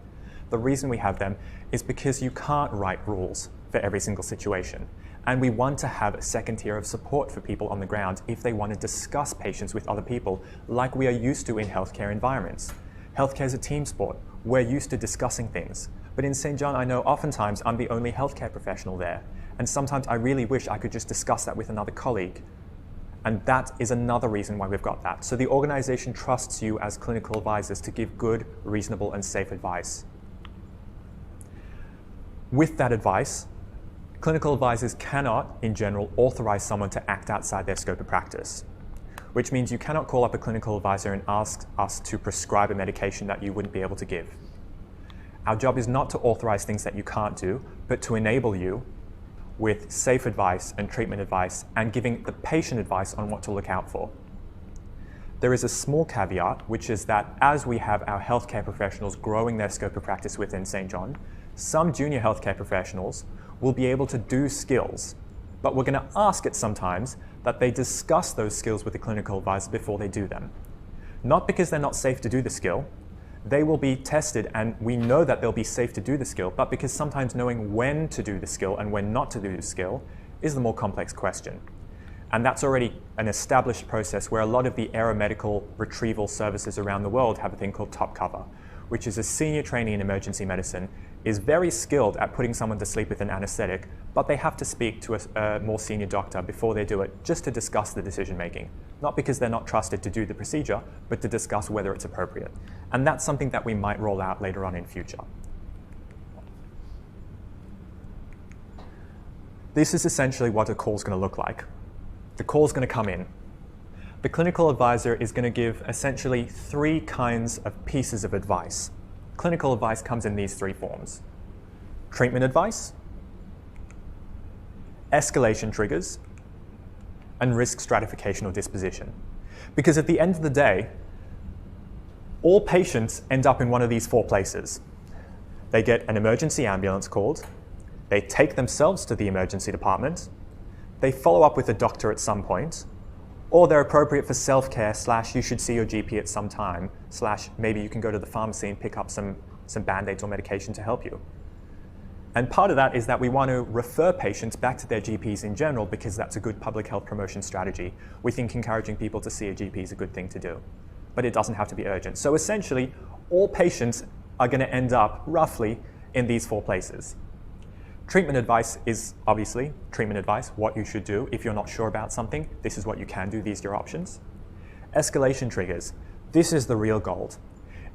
Speaker 1: The reason we have them is because you can't write rules for every single situation. And we want to have a second tier of support for people on the ground if they want to discuss patients with other people, like we are used to in healthcare environments. Healthcare is a team sport. We're used to discussing things. But in St. John, I know oftentimes I'm the only healthcare professional there. And sometimes I really wish I could just discuss that with another colleague. And that is another reason why we've got that. So the organization trusts you as clinical advisors to give good, reasonable, and safe advice. With that advice, clinical advisors cannot, in general, authorize someone to act outside their scope of practice, which means you cannot call up a clinical advisor and ask us to prescribe a medication that you wouldn't be able to give. Our job is not to authorize things that you can't do, but to enable you with safe advice and treatment advice and giving the patient advice on what to look out for. There is a small caveat, which is that as we have our healthcare professionals growing their scope of practice within St. John, some junior healthcare professionals will be able to do skills, but we're going to ask it sometimes that they discuss those skills with the clinical advisor before they do them. Not because they're not safe to do the skill, they will be tested and we know that they'll be safe to do the skill, but because sometimes knowing when to do the skill and when not to do the skill is the more complex question. And that's already an established process where a lot of the aeromedical retrieval services around the world have a thing called Top Cover, which is a senior trainee in emergency medicine, is very skilled at putting someone to sleep with an anesthetic, but they have to speak to a more senior doctor before they do it, just to discuss the decision making. Not because they're not trusted to do the procedure, but to discuss whether it's appropriate. And that's something that we might roll out later on in future. This is essentially what a call is going to look like. The call is going to come in. The clinical advisor is going to give essentially 3 kinds of pieces of advice. Clinical advice comes in these 3 forms: treatment advice, escalation triggers, and risk stratification or disposition. Because at the end of the day, all patients end up in one of these 4 places. They get an emergency ambulance called, they take themselves to the emergency department, they follow up with a doctor at some point, or they're appropriate for self-care / you should see your GP at some time / maybe you can go to the pharmacy and pick up some Band-Aids or medication to help you. And part of that is that we want to refer patients back to their GPs in general because that's a good public health promotion strategy. We think encouraging people to see a GP is a good thing to do, but it doesn't have to be urgent. So essentially, all patients are going to end up roughly in these 4 places. Treatment advice is obviously treatment advice, what you should do. If you're not sure about something, this is what you can do, these are your options. Escalation triggers, this is the real gold.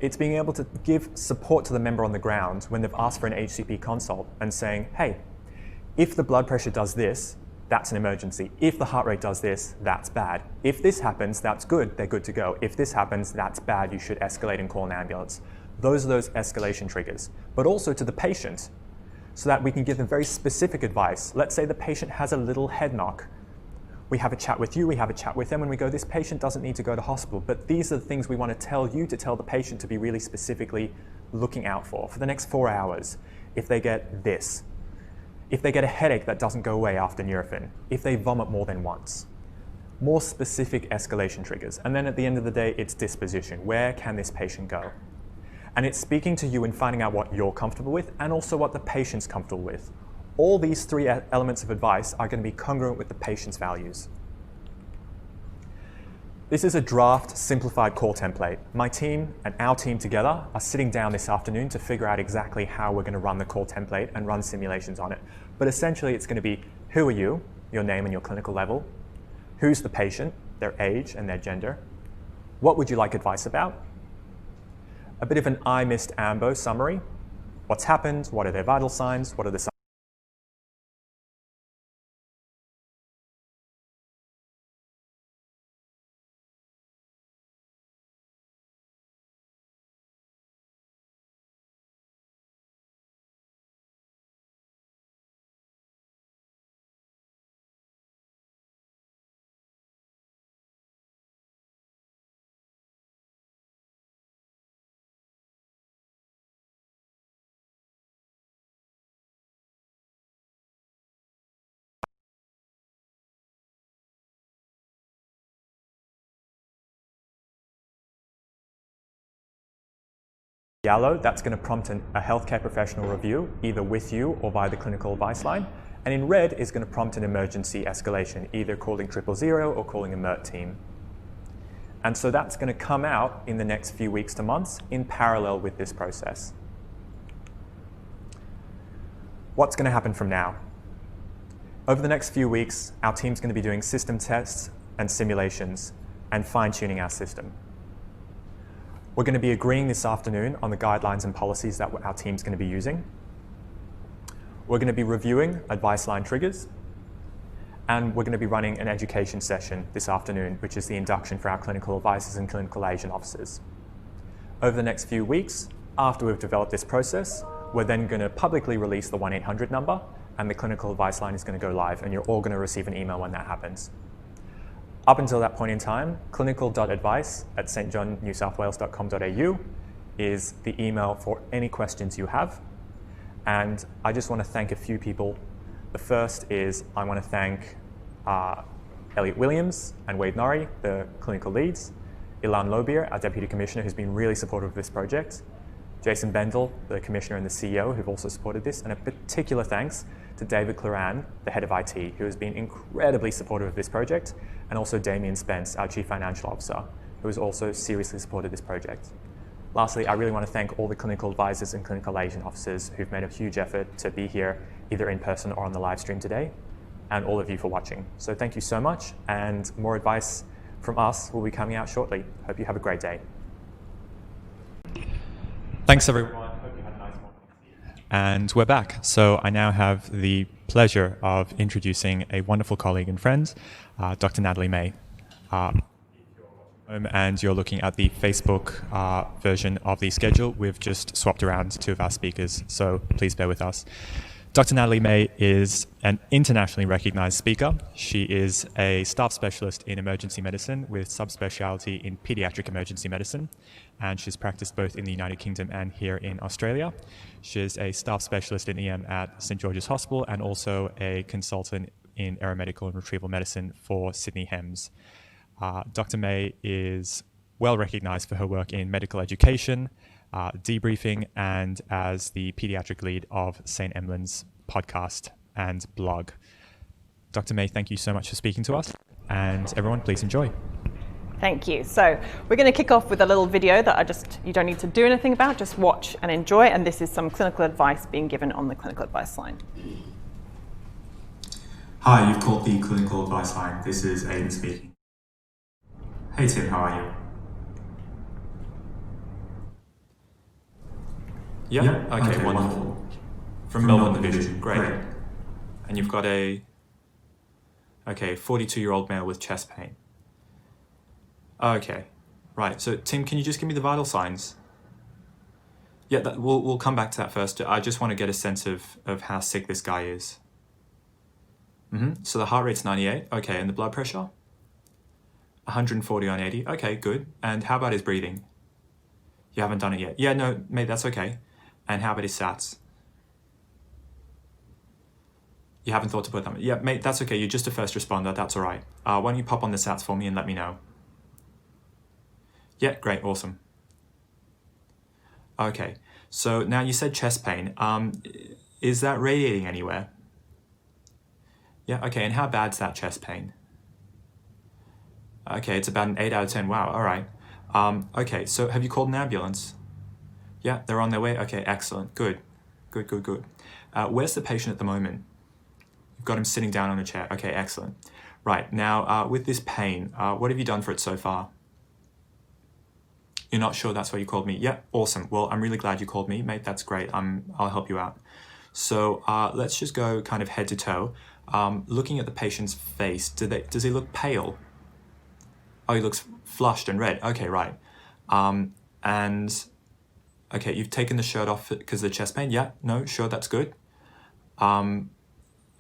Speaker 1: It's being able to give support to the member on the ground when they've asked for an HCP consult and saying, hey, if the blood pressure does this, that's an emergency. If the heart rate does this, that's bad. If this happens, that's good, they're good to go. If this happens, that's bad, you should escalate and call an ambulance. Those are those escalation triggers, but also to the patient, so that we can give them very specific advice. Let's say the patient has a little head knock. We have a chat with you, we have a chat with them, and we go, this patient doesn't need to go to hospital, but these are the things we want to tell you to tell the patient to be really specifically looking out for the next 4 hours. If they get this, if they get a headache that doesn't go away after Nurofen, if they vomit more than once. More specific escalation triggers. And then at the end of the day, it's disposition. Where can this patient go? And it's speaking to you and finding out what you're comfortable with and also what the patient's comfortable with. All these 3 elements of advice are going to be congruent with the patient's values. This is a draft simplified call template. My team and our team together are sitting down this afternoon to figure out exactly how we're going to run the call template and run simulations on it. But essentially it's going to be, who are you, your name and your clinical level, who's the patient, their age and their gender, what would you like advice about, a bit of an I missed AMBO summary. What's happened? What are their vital signs? What are the yellow, that's going to prompt a healthcare professional review, either with you or via the clinical advice line. And in red is going to prompt an emergency escalation, either calling 000 or calling a MERT team. And so that's going to come out in the next few weeks to months in parallel with this process. What's going to happen from now? Over the next few weeks, our team's going to be doing system tests and simulations and fine-tuning our system. We're going to be agreeing this afternoon on the guidelines and policies that our team's going to be using. We're going to be reviewing advice line triggers, and we're going to be running an education session this afternoon, which is the induction for our clinical advisors and clinical liaison officers. Over the next few weeks, after we've developed this process, we're then going to publicly release the 1-800 number, and the clinical advice line is going to go live, and you're all going to receive an email when that happens. Up until that point in time, clinical.advice@stjohnnewsouthwales.com.au is the email for any questions you have. And I just want to thank a few people. The first is I want to thank Elliot Williams and Wade Norrie, the clinical leads, Ilan Lobier, our Deputy Commissioner, who's been really supportive of this project, Jason Bendel, the Commissioner and the CEO, who've also supported this, and a particular thanks to David Claran, the Head of IT, who has been incredibly supportive of this project, and also Damien Spence, our Chief Financial Officer, who has also seriously supported this project. Lastly, I really want to thank all the clinical advisors and clinical liaison officers who've made a huge effort to be here, either in person or on the live stream today, and all of you for watching. So thank you so much, and more advice from us will be coming out shortly. Hope you have a great day. Thanks, everyone. Hope you had a nice morning. And we're back. So I now have the pleasure of introducing a wonderful colleague and friend, Dr. Natalie May. And you're looking at the Facebook version of the schedule. We've just swapped around two of our speakers, so please bear with us. Dr. Natalie May is an internationally recognized speaker. She is a staff specialist in emergency medicine with subspecialty in pediatric emergency medicine, and she's practiced both in the United Kingdom and here in Australia. She's a staff specialist in EM at St George's Hospital and also a consultant in aeromedical and retrieval medicine for Sydney HEMS. Dr. May is well recognized for her work in medical education, debriefing, and as the pediatric lead of St. Emlyn's podcast and blog. Dr. May, thank you so much for speaking to us, and everyone, please enjoy.
Speaker 4: Thank you. So we're going to kick off with a little video that you don't need to do anything about, just watch and enjoy, and this is some clinical advice being given on the clinical advice line.
Speaker 1: Hi, you've called the clinical advice line. This is Aidan speaking. Hey Tim, how are you? Yeah? Okay, wonderful. From Melbourne Division, great. And you've got a 42-year-old male with chest pain. Okay, right. So Tim, can you just give me the vital signs? Yeah, we'll come back to that first. I just want to get a sense of how sick this guy is. So the heart rate's 98. Okay, and the blood pressure? 140 on 80. Okay, good. And how about his breathing? You haven't done it yet. Yeah, no, mate, that's okay. And how about his SATs? You haven't thought to put them. Yeah, mate, that's okay. You're just a first responder. That's all right. Why don't you pop on the SATs for me and let me know? Yeah, great. Awesome. Okay. So now you said chest pain. Is that radiating anywhere? Yeah, okay. And how bad's that chest pain? Okay, it's about an 8 out of 10. Wow, all right. Okay, so have you called an ambulance? Yeah, they're on their way? Okay, excellent. Good. Where's the patient at the moment? You've got him sitting down on a chair. Okay, excellent. Right, now with this pain, what have you done for it so far? You're not sure that's why you called me? Yeah, awesome. Well, I'm really glad you called me, mate. That's great. I'll help you out. So let's just go kind of head to toe. Looking at the patient's face, does he look pale? Oh, he looks flushed and red. Okay, right. And okay, you've taken the shirt off because of the chest pain. Yeah, no, sure, that's good. And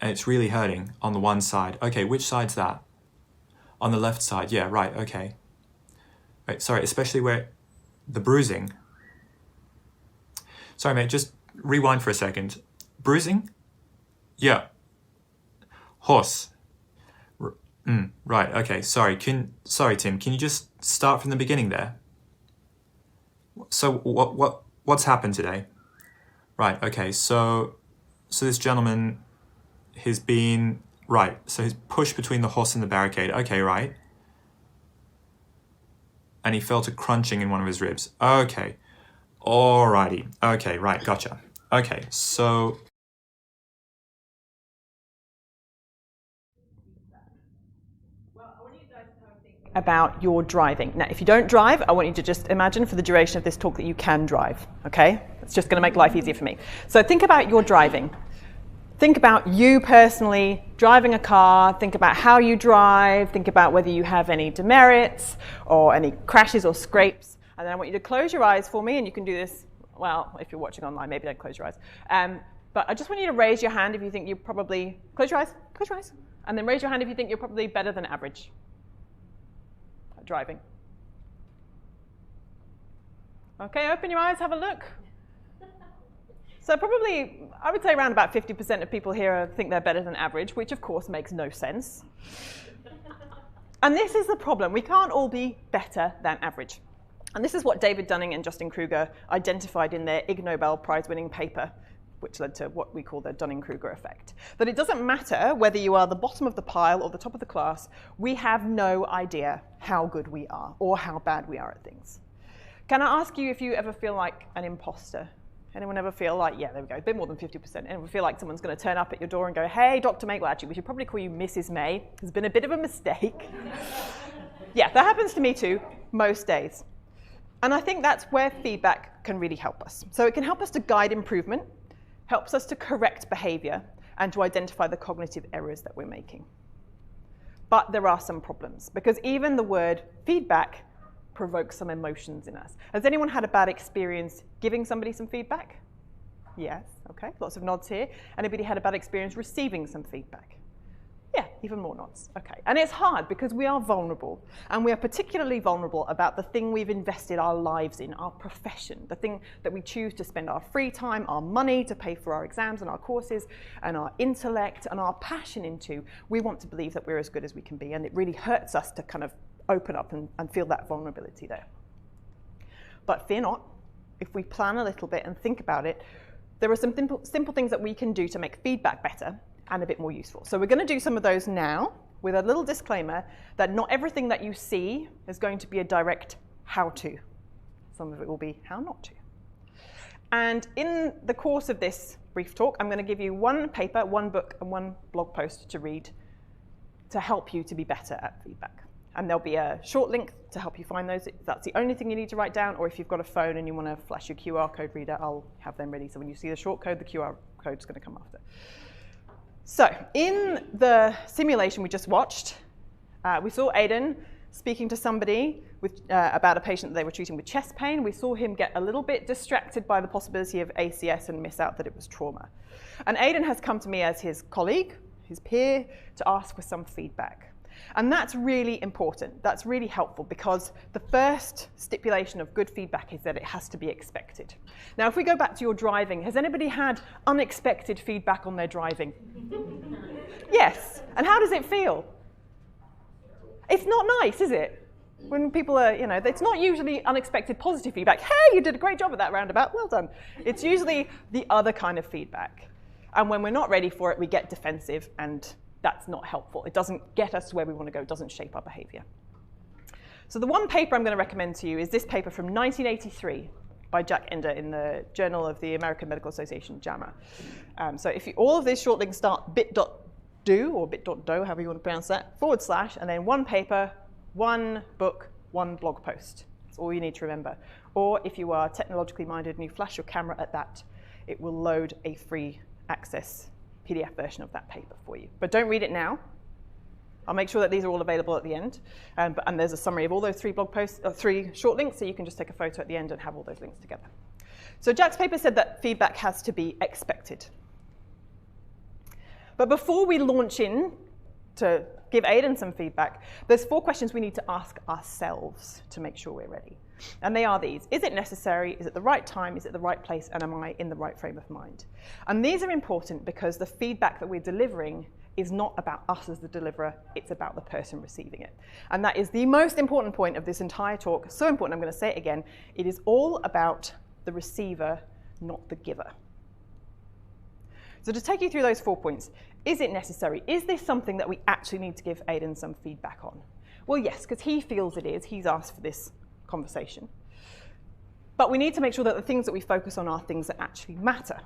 Speaker 1: it's really hurting on the one side. Okay, which side's that? On the left side. Yeah, right. Okay. Right, sorry, especially where the bruising. Sorry, mate, just rewind for a second. Bruising? Yeah. Horse. Right, okay, sorry, Tim, can you just start from the beginning there? So what's happened today? Right, okay, so this gentleman has been, right, so he's pushed between the horse and the barricade, okay, right. And he felt a crunching in one of his ribs, okay. Alrighty, okay, right, gotcha. Okay, so
Speaker 4: about your driving. Now, if you don't drive, I want you to just imagine for the duration of this talk that you can drive, okay? It's just going to make life easier for me. So think about your driving. Think about you personally driving a car. Think about how you drive. Think about whether you have any demerits or any crashes or scrapes. And then I want you to close your eyes for me, and you can do this, well, if you're watching online, maybe don't close your eyes. But I just want you to raise your hand if you think you're probably, close your eyes, and then raise your hand if you think you're probably better than average at driving. Okay, open your eyes, have a look. So probably, I would say around about 50% of people here think they're better than average, which of course makes no sense. And this is the problem. We can't all be better than average. And this is what David Dunning and Justin Kruger identified in their Ig Nobel Prize-winning paper, which led to what we call the Dunning-Kruger effect. That it doesn't matter whether you are the bottom of the pile or the top of the class, we have no idea how good we are or how bad we are at things. Can I ask you if you ever feel like an imposter? Anyone ever feel like, yeah, there we go, a bit more than 50%. Anyone feel like someone's going to turn up at your door and go, hey, Dr. May, well, actually, we should probably call you Mrs. May. There's been a bit of a mistake. Yeah, that happens to me too, most days. And I think that's where feedback can really help us. So it can help us to guide improvement, helps us to correct behavior, and to identify the cognitive errors that we're making. But there are some problems, because even the word feedback provokes some emotions in us. Has anyone had a bad experience giving somebody some feedback? Yes, okay, lots of nods here. Anybody had a bad experience receiving some feedback? Yeah, even more nods, okay. And it's hard because we are vulnerable, and we are particularly vulnerable about the thing we've invested our lives in, our profession, the thing that we choose to spend our free time, our money to pay for our exams and our courses, and our intellect and our passion into. We want to believe that we're as good as we can be, and it really hurts us to kind of open up and feel that vulnerability there. But fear not, if we plan a little bit and think about it, there are some simple things that we can do to make feedback better and a bit more useful. So we're going to do some of those now with a little disclaimer that not everything that you see is going to be a direct how-to. Some of it will be how not to. And in the course of this brief talk, I'm going to give you one paper, one book, and one blog post to read to help you to be better at feedback. And there'll be a short link to help you find those. If that's the only thing you need to write down, or if you've got a phone and you want to flash your QR code reader, I'll have them ready. So when you see the short code, the QR code's going to come after. So in the simulation we just watched, we saw Aidan speaking to somebody about a patient that they were treating with chest pain. We saw him get a little bit distracted by the possibility of ACS and miss out that it was trauma. And Aidan has come to me as his colleague, his peer, to ask for some feedback. And that's really important. That's really helpful because the first stipulation of good feedback is that it has to be expected. Now, if we go back to your driving, has anybody had unexpected feedback on their driving? Yes. And how does it feel? It's not nice, is it? When people are, it's not usually unexpected positive feedback. Hey, you did a great job at that roundabout. Well done. It's usually the other kind of feedback. And when we're not ready for it, we get defensive, and that's not helpful. It doesn't get us to where we want to go. It doesn't shape our behavior. So the one paper I'm going to recommend to you is this paper from 1983 by Jack Ender in the Journal of the American Medical Association, JAMA. So if all of these short links start bit.do or bit.do, however you want to pronounce that, / and then one paper, one book, one blog post. That's all you need to remember. Or if you are technologically minded and you flash your camera at that, it will load a free access PDF version of that paper for you. But don't read it now. I'll make sure that these are all available at the end. And there's a summary of all those three short links, so you can just take a photo at the end and have all those links together. So Jack's paper said that feedback has to be expected. But before we launch in to give Aidan some feedback, there's 4 questions we need to ask ourselves to make sure we're ready. And they are these. Is it necessary? Is it the right time? Is it the right place? And am I in the right frame of mind? And these are important because the feedback that we're delivering is not about us as the deliverer. It's about the person receiving it. And that is the most important point of this entire talk. So important, I'm going to say it again. It is all about the receiver, not the giver. So to take you through those 4 points, is it necessary? Is this something that we actually need to give Aidan some feedback on? Well, yes, because he feels it is. He's asked for this conversation. But we need to make sure that the things that we focus on are things that actually matter,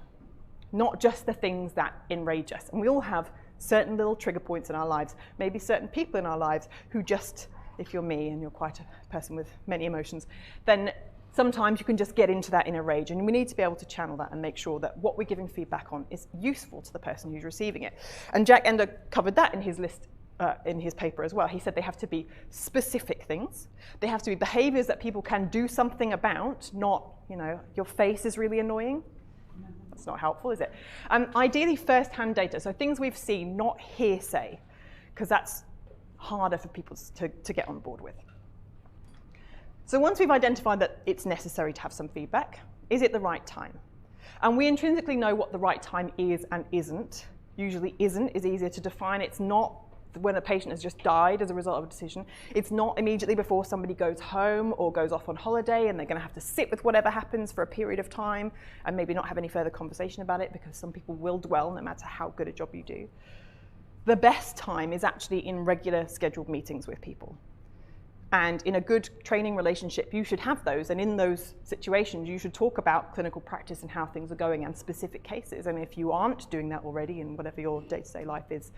Speaker 4: not just the things that enrage us. And we all have certain little trigger points in our lives, maybe certain people in our lives who just if you're me and you're quite a person with many emotions, then sometimes you can just get into that inner rage, and we need to be able to channel that and make sure that what we're giving feedback on is useful to the person who's receiving it. And Jack Ender covered that in his list, in his paper as well. He said they have to be specific things. They have to be behaviors that people can do something about, not, you know, your face is really annoying. That's not helpful, is it? Ideally, first-hand data, so things we've seen, not hearsay, because that's harder for people to get on board with. So once we've identified that it's necessary to have some feedback, is it the right time? And we intrinsically know what the right time is and isn't. Usually isn't is easier to define. It's not when a patient has just died as a result of a decision. It's not immediately before somebody goes home or goes off on holiday and they're going to have to sit with whatever happens for a period of time and maybe not have any further conversation about it, because some people will dwell no matter how good a job you do. The best time is actually in regular scheduled meetings with people. And in a good training relationship, you should have those. And in those situations, you should talk about clinical practice and how things are going and specific cases. And if you aren't doing that already in whatever your day-to-day life is,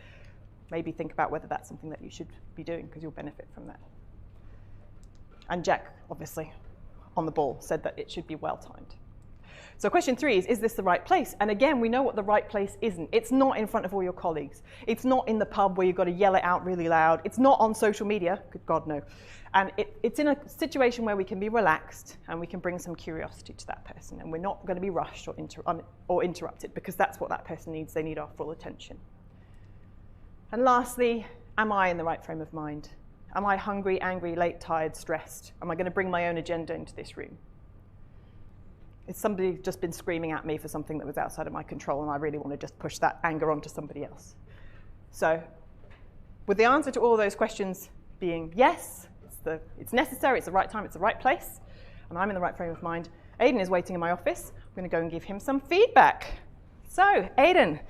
Speaker 4: maybe think about whether that's something that you should be doing, because you'll benefit from that. And Jack, obviously, on the ball, said that it should be well-timed. So question 3 is this the right place? And again, we know what the right place isn't. It's not in front of all your colleagues. It's not in the pub where you've got to yell it out really loud. It's not on social media. Good God, no. And it's in a situation where we can be relaxed and we can bring some curiosity to that person. And we're not going to be rushed or interrupted, because that's what that person needs. They need our full attention. And lastly, am I in the right frame of mind? Am I hungry, angry, late, tired, stressed? Am I going to bring my own agenda into this room? Is somebody just been screaming at me for something that was outside of my control, and I really want to just push that anger onto somebody else? So with the answer to all those questions being yes, it's necessary, it's the right time, it's the right place, and I'm in the right frame of mind, Aidan is waiting in my office. I'm going to go and give him some feedback. So Aidan,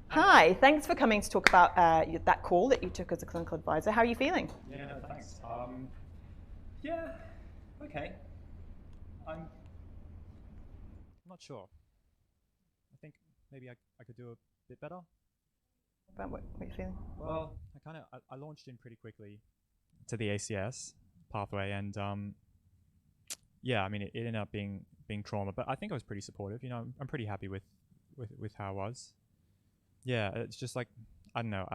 Speaker 4: hi, thanks for coming to talk about that call that you took as a clinical advisor. How are you feeling?
Speaker 1: Yeah, no, thanks. Yeah, okay. I'm not sure. I think maybe I could do a bit better.
Speaker 4: About what you're feeling?
Speaker 1: Well, I launched in pretty quickly to the ACS pathway, and yeah, I mean, it ended up being trauma, but I think I was pretty supportive. You know, I'm pretty happy with how I was. Yeah, it's just like, I don't know.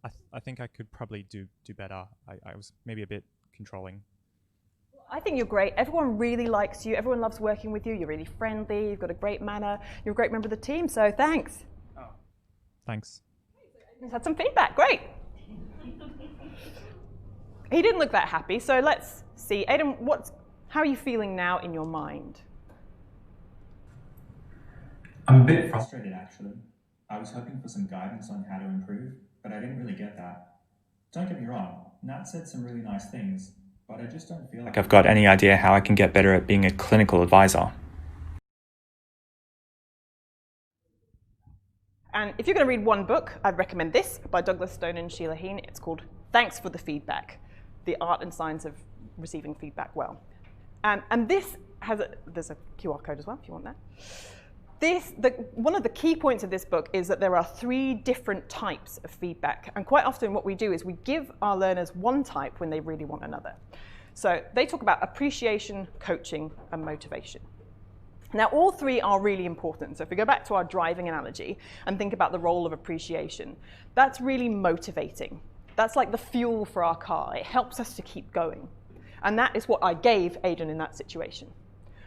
Speaker 1: I think I could probably do better. I was maybe a bit controlling.
Speaker 4: I think you're great. Everyone really likes you. Everyone loves working with you. You're really friendly. You've got a great manner. You're a great member of the team. So thanks.
Speaker 1: Oh, thanks.
Speaker 4: Just had some feedback. Great. He didn't look that happy. So let's see. Aidan, how are you feeling now in your mind?
Speaker 5: I'm a bit frustrated, actually. I was hoping for some guidance on how to improve, but I didn't really get that. Don't get me wrong, Nat said some really nice things, but I just don't feel like I've got any idea how I can get better at being a clinical advisor.
Speaker 4: And if you're going to read one book, I'd recommend this by Douglas Stone and Sheila Heen. It's called Thanks for the Feedback, The Art and Science of Receiving Feedback Well. And this has there's a QR code as well, if you want that. One of the key points of this book is that there are 3 different types of feedback. And quite often what we do is we give our learners one type when they really want another. So they talk about appreciation, coaching, and motivation. Now, all 3 are really important. So if we go back to our driving analogy and think about the role of appreciation, that's really motivating. That's like the fuel for our car. It helps us to keep going. And that is what I gave Aidan in that situation.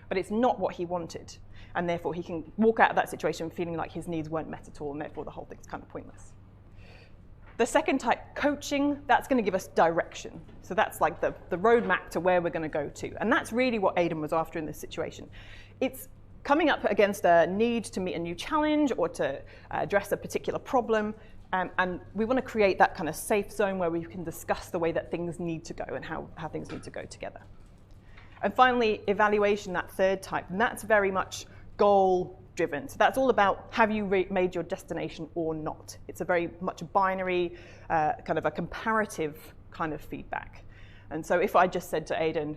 Speaker 4: But it's not what he wanted. And therefore, he can walk out of that situation feeling like his needs weren't met at all, and therefore the whole thing's kind of pointless. The second type, coaching, that's going to give us direction. So that's like the roadmap to where we're going to go to. And that's really what Aidan was after in this situation. It's coming up against a need to meet a new challenge or to address a particular problem. And we want to create that kind of safe zone where we can discuss the way that things need to go and how things need to go together. And finally, evaluation, that third type. And that's very much goal-driven. So that's all about, have you made your destination or not? It's a very much binary, kind of a comparative kind of feedback. And so if I just said to Aidan,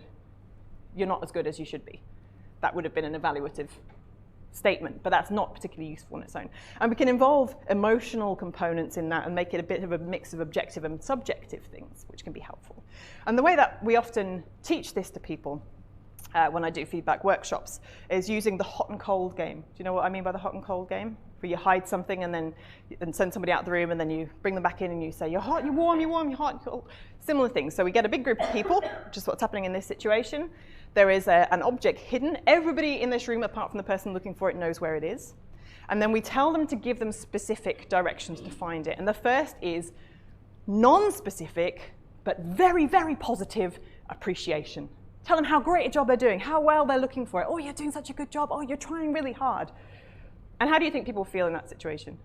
Speaker 4: you're not as good as you should be, that would have been an evaluative statement, but that's not particularly useful on its own. And we can involve emotional components in that and make it a bit of a mix of objective and subjective things, which can be helpful. And the way that we often teach this to people when I do feedback workshops is using the hot and cold game. Do you know what I mean by the hot and cold game? Where you hide something and send somebody out the room, and then you bring them back in and you say, you're hot, you're warm, you're warm, you're hot, you're cold. Similar things. So we get a big group of people, which is what's happening in this situation. There is an object hidden. Everybody in this room, apart from the person looking for it, knows where it is. And then we tell them to give them specific directions to find it. And the first is non-specific, but very, very positive appreciation. Tell them how great a job they're doing, how well they're looking for it. Oh, you're doing such a good job. Oh, you're trying really hard. And how do you think people feel in that situation?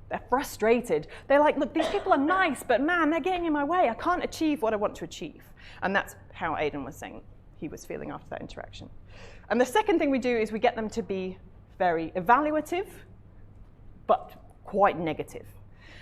Speaker 4: They're frustrated. They're like, look, these people are nice, but man, they're getting in my way. I can't achieve what I want to achieve. And that's how Aidan was saying he was feeling after that interaction. And the second thing we do is we get them to be very evaluative, but quite negative.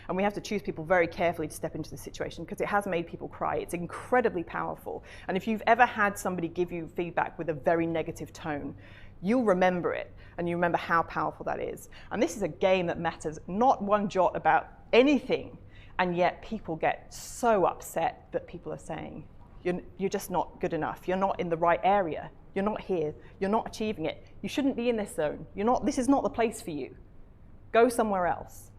Speaker 4: And we have to choose people very carefully to step into the situation because it has made people cry. It's incredibly powerful. And if you've ever had somebody give you feedback with a very negative tone, you'll remember it, and you remember how powerful that is. And this is a game that matters not one jot about anything, and yet people get so upset that people are saying, you're just not good enough, you're not in the right area, you're not here, you're not achieving it, you shouldn't be in this zone, this is not the place for you, go somewhere else.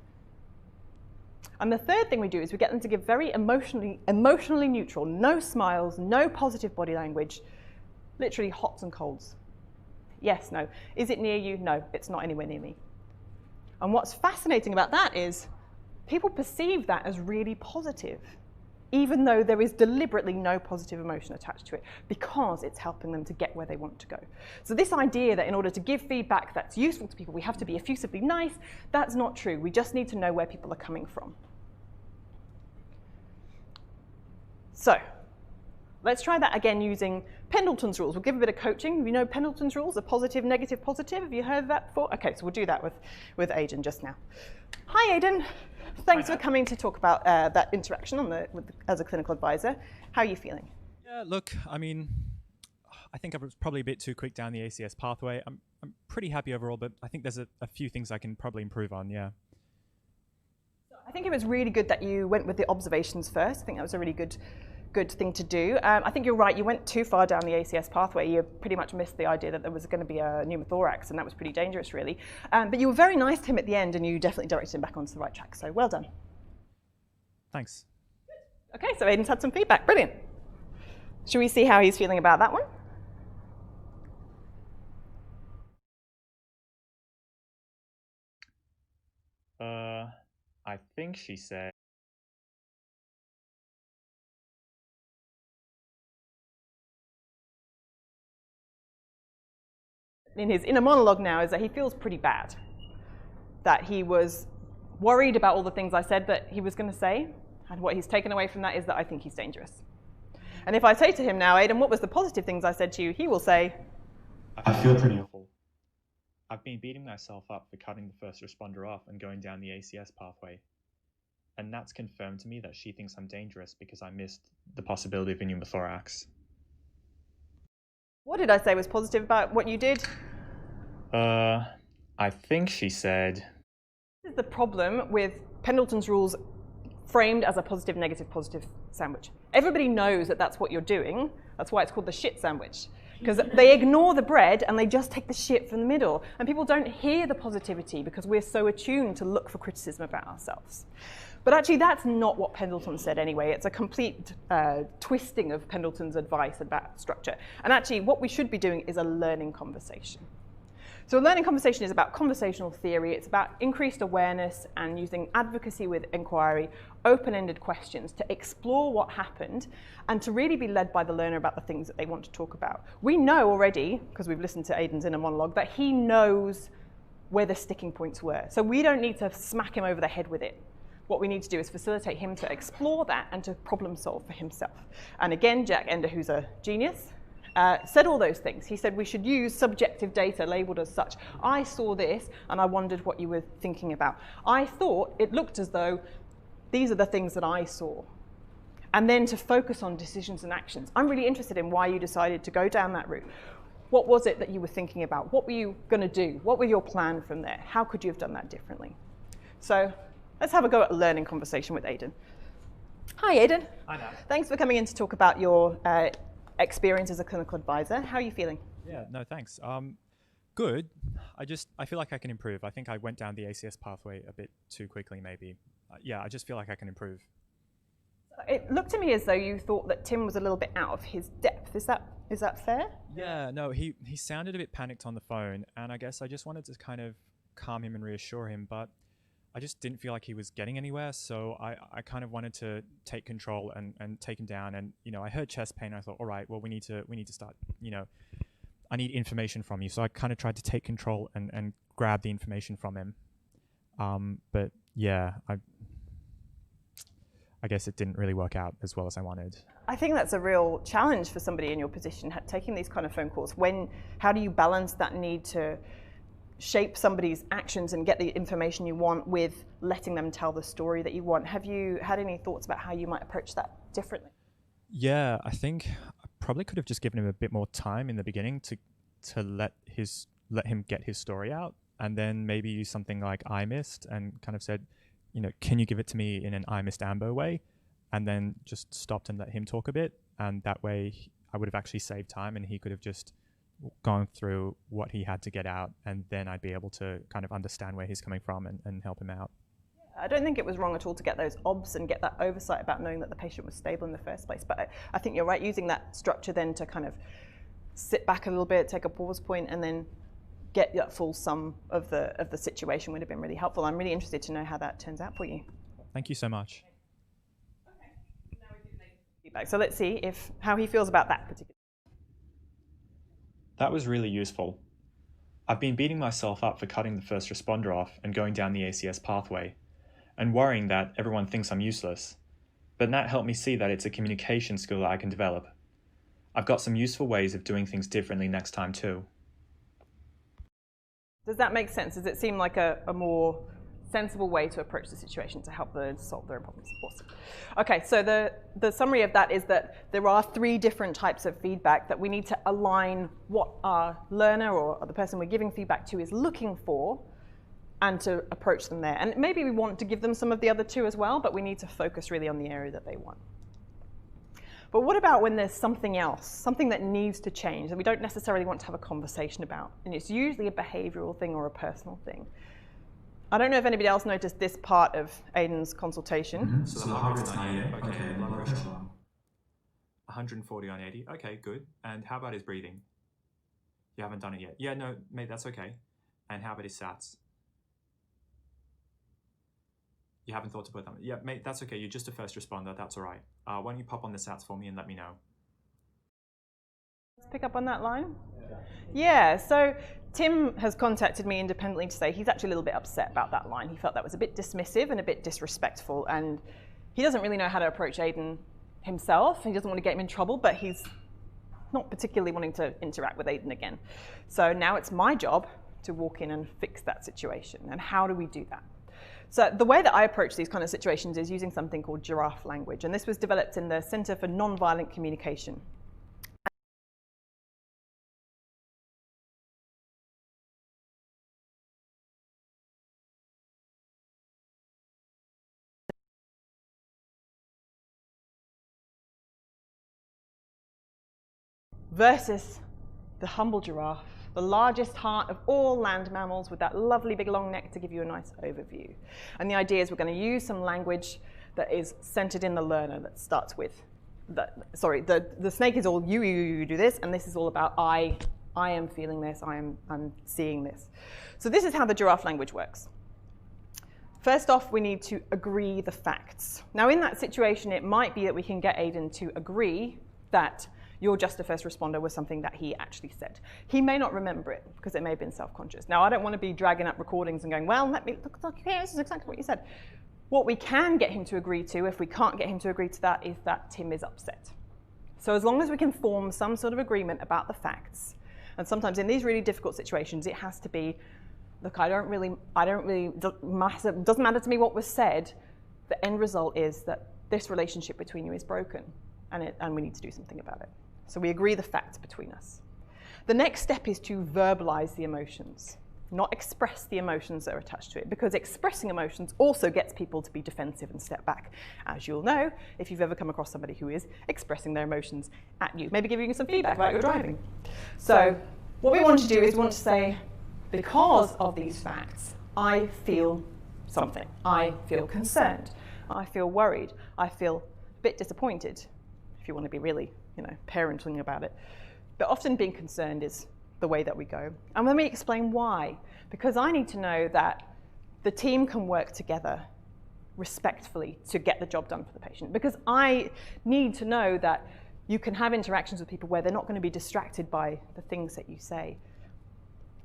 Speaker 4: And the third thing we do is we get them to give very emotionally neutral, no smiles, no positive body language, literally hots and colds. Yes, no. Is it near you? No, it's not anywhere near me. And what's fascinating about that is people perceive that as really positive, even though there is deliberately no positive emotion attached to it, because it's helping them to get where they want to go. So this idea that in order to give feedback that's useful to people, we have to be effusively nice, that's not true. We just need to know where people are coming from. So let's try that again using Pendleton's rules. We'll give a bit of coaching. You know Pendleton's rules, a positive, negative, positive. Have you heard that before? Okay, so we'll do that with Aidan just now. Hi, Aidan. Thanks for coming to talk about that interaction as a clinical advisor. How are you feeling?
Speaker 1: Yeah, look, I mean, I think I was probably a bit too quick down the ACS pathway. I'm pretty happy overall, but I think there's a few things I can probably improve on, yeah.
Speaker 4: I think it was really good that you went with the observations first. I think that was a really good thing to do. I think you're right, you went too far down the ACS pathway. You pretty much missed the idea that there was going to be a pneumothorax, and that was pretty dangerous, really. But you were very nice to him at the end, and you definitely directed him back onto the right track, so well done.
Speaker 1: Thanks.
Speaker 4: Okay, so Aidan's had some feedback. Brilliant. Should we see how he's feeling about that one?
Speaker 5: I think she said.
Speaker 4: In his inner monologue now is that he feels pretty bad. That he was worried about all the things I said that he was going to say, and what he's taken away from that is that I think he's dangerous. And if I say to him now, Aidan, what was the positive things I said to you? He will say,
Speaker 5: I feel pretty awful.
Speaker 1: I've been beating myself up for cutting the first responder off and going down the ACS pathway. And that's confirmed to me that she thinks I'm dangerous because I missed the possibility of a pneumothorax.
Speaker 4: What did I say was positive about what you did?
Speaker 5: I think she said.
Speaker 4: This is the problem with Pendleton's rules framed as a positive, negative, positive sandwich. Everybody knows that that's what you're doing. That's why it's called the shit sandwich. Because they ignore the bread and they just take the shit from the middle. And people don't hear the positivity because we're so attuned to look for criticism about ourselves. But actually, that's not what Pendleton said anyway. It's a complete twisting of Pendleton's advice about structure. And actually, what we should be doing is a learning conversation. So a learning conversation is about conversational theory. It's about increased awareness and using advocacy with inquiry, open-ended questions to explore what happened and to really be led by the learner about the things that they want to talk about. We know already, because we've listened to Aidan's inner monologue, that he knows where the sticking points were. So we don't need to smack him over the head with it. What we need to do is facilitate him to explore that and to problem solve for himself. And again, Jack Ender, who's a genius, said all those things. He said we should use subjective data labeled as such. I saw this and I wondered what you were thinking about. I thought it looked as though these are the things that I saw. And then to focus on decisions and actions. I'm really interested in why you decided to go down that route. What was it that you were thinking about? What were you going to do? What were your plan from there? How could you have done that differently? So let's have a go at a learning conversation with Aidan. Hi, Aidan.
Speaker 1: Hi, Nat.
Speaker 4: Thanks for coming in to talk about your experience as a clinical advisor. How are you feeling?
Speaker 1: Yeah, no, thanks. Good. I feel like I can improve. I think I went down the ACS pathway a bit too quickly, maybe. Yeah, I just feel like I can improve.
Speaker 4: It looked to me as though you thought that Tim was a little bit out of his depth. Is that fair?
Speaker 1: Yeah, no, he sounded a bit panicked on the phone, and I guess I just wanted to kind of calm him and reassure him, but I just didn't feel like he was getting anywhere, so I kind of wanted to take control and take him down. And I heard chest pain, and I thought, all right, well, we need to start. I need information from you, so I kind of tried to take control and grab the information from him. But yeah, I guess it didn't really work out as well as I wanted.
Speaker 4: I think that's a real challenge for somebody in your position, taking these kind of phone calls. How do you balance that need to shape somebody's actions and get the information you want with letting them tell the story that you want? Have you had any thoughts about how you might approach that differently?
Speaker 1: Yeah, I think I probably could have just given him a bit more time in the beginning to let him get his story out, and then maybe use something like I missed and kind of said, can you give it to me in an I missed Amber way? And then just stopped and let him talk a bit. And that way I would have actually saved time, and he could have just gone through what he had to get out. And then I'd be able to kind of understand where he's coming from and help him out.
Speaker 4: I don't think it was wrong at all to get those OBS and get that oversight about knowing that the patient was stable in the first place. But I think you're right, using that structure then to kind of sit back a little bit, take a pause point, and then get that full sum of the situation would have been really helpful. I'm really interested to know how that turns out for you.
Speaker 1: Thank you so much.
Speaker 4: Okay. Now we can make feedback. So let's see how he feels about that particular.
Speaker 5: That was really useful. I've been beating myself up for cutting the first responder off and going down the ACS pathway, and worrying that everyone thinks I'm useless. But Nat helped me see that it's a communication skill that I can develop. I've got some useful ways of doing things differently next time too.
Speaker 4: Does that make sense? Does it seem like a more sensible way to approach the situation to help them solve their problems? Awesome. Okay, so the summary of that is that there are 3 different types of feedback that we need to align what our learner or the person we're giving feedback to is looking for, and to approach them there. And maybe we want to give them some of the other 2 as well, but we need to focus really on the area that they want. But what about when there's something else, something that needs to change that we don't necessarily want to have a conversation about? And it's usually a behavioral thing or a personal thing. I don't know if anybody else noticed this part of Aidan's consultation.
Speaker 1: So the heart rate's 98. Okay, blood pressure 140 on 80. Okay, good. And how about his breathing? You haven't done it yet. Yeah, no, mate, that's okay. And how about his SATs? You haven't thought to put them. Yeah, mate, that's okay. You're just a first responder. That's all right. Why don't you pop on the SATs for me and let me know?
Speaker 4: Let's pick up on that line. Yeah, so Tim has contacted me independently to say he's actually a little bit upset about that line. He felt that was a bit dismissive and a bit disrespectful, and he doesn't really know how to approach Aidan himself. He doesn't want to get him in trouble, but he's not particularly wanting to interact with Aidan again. So now it's my job to walk in and fix that situation. And how do we do that? So the way that I approach these kind of situations is using something called giraffe language. And this was developed in the Center for Nonviolent Communication. Versus the humble giraffe, the largest heart of all land mammals with that lovely big long neck to give you a nice overview. And the idea is we're going to use some language that is centered in the learner, that starts with, the snake is all you do this, and this is all about I am feeling this, I'm seeing this. So this is how the giraffe language works. First off, we need to agree the facts. Now in that situation, it might be that we can get Aidan to agree that "you're just a first responder" was something that he actually said. He may not remember it because it may have been self-conscious. Now, I don't want to be dragging up recordings and going, well, let me look, okay, this is exactly what you said. What we can get him to agree to, if we can't get him to agree to that, is that Tim is upset. So as long as we can form some sort of agreement about the facts, and sometimes in these really difficult situations, it has to be, look, it doesn't matter to me what was said. The end result is that this relationship between you is broken, and we need to do something about it. So we agree the facts between us. The next step is to verbalize the emotions, not express the emotions that are attached to it, because expressing emotions also gets people to be defensive and step back. As you'll know, if you've ever come across somebody who is expressing their emotions at you, maybe giving you some feedback about your driving. So what we want to do is we want to say, because of these facts, I feel something. I feel concerned. I feel worried. I feel a bit disappointed, if you want to be really, parenting about it. But often being concerned is the way that we go. And let me explain why. Because I need to know that the team can work together respectfully to get the job done for the patient. Because I need to know that you can have interactions with people where they're not going to be distracted by the things that you say.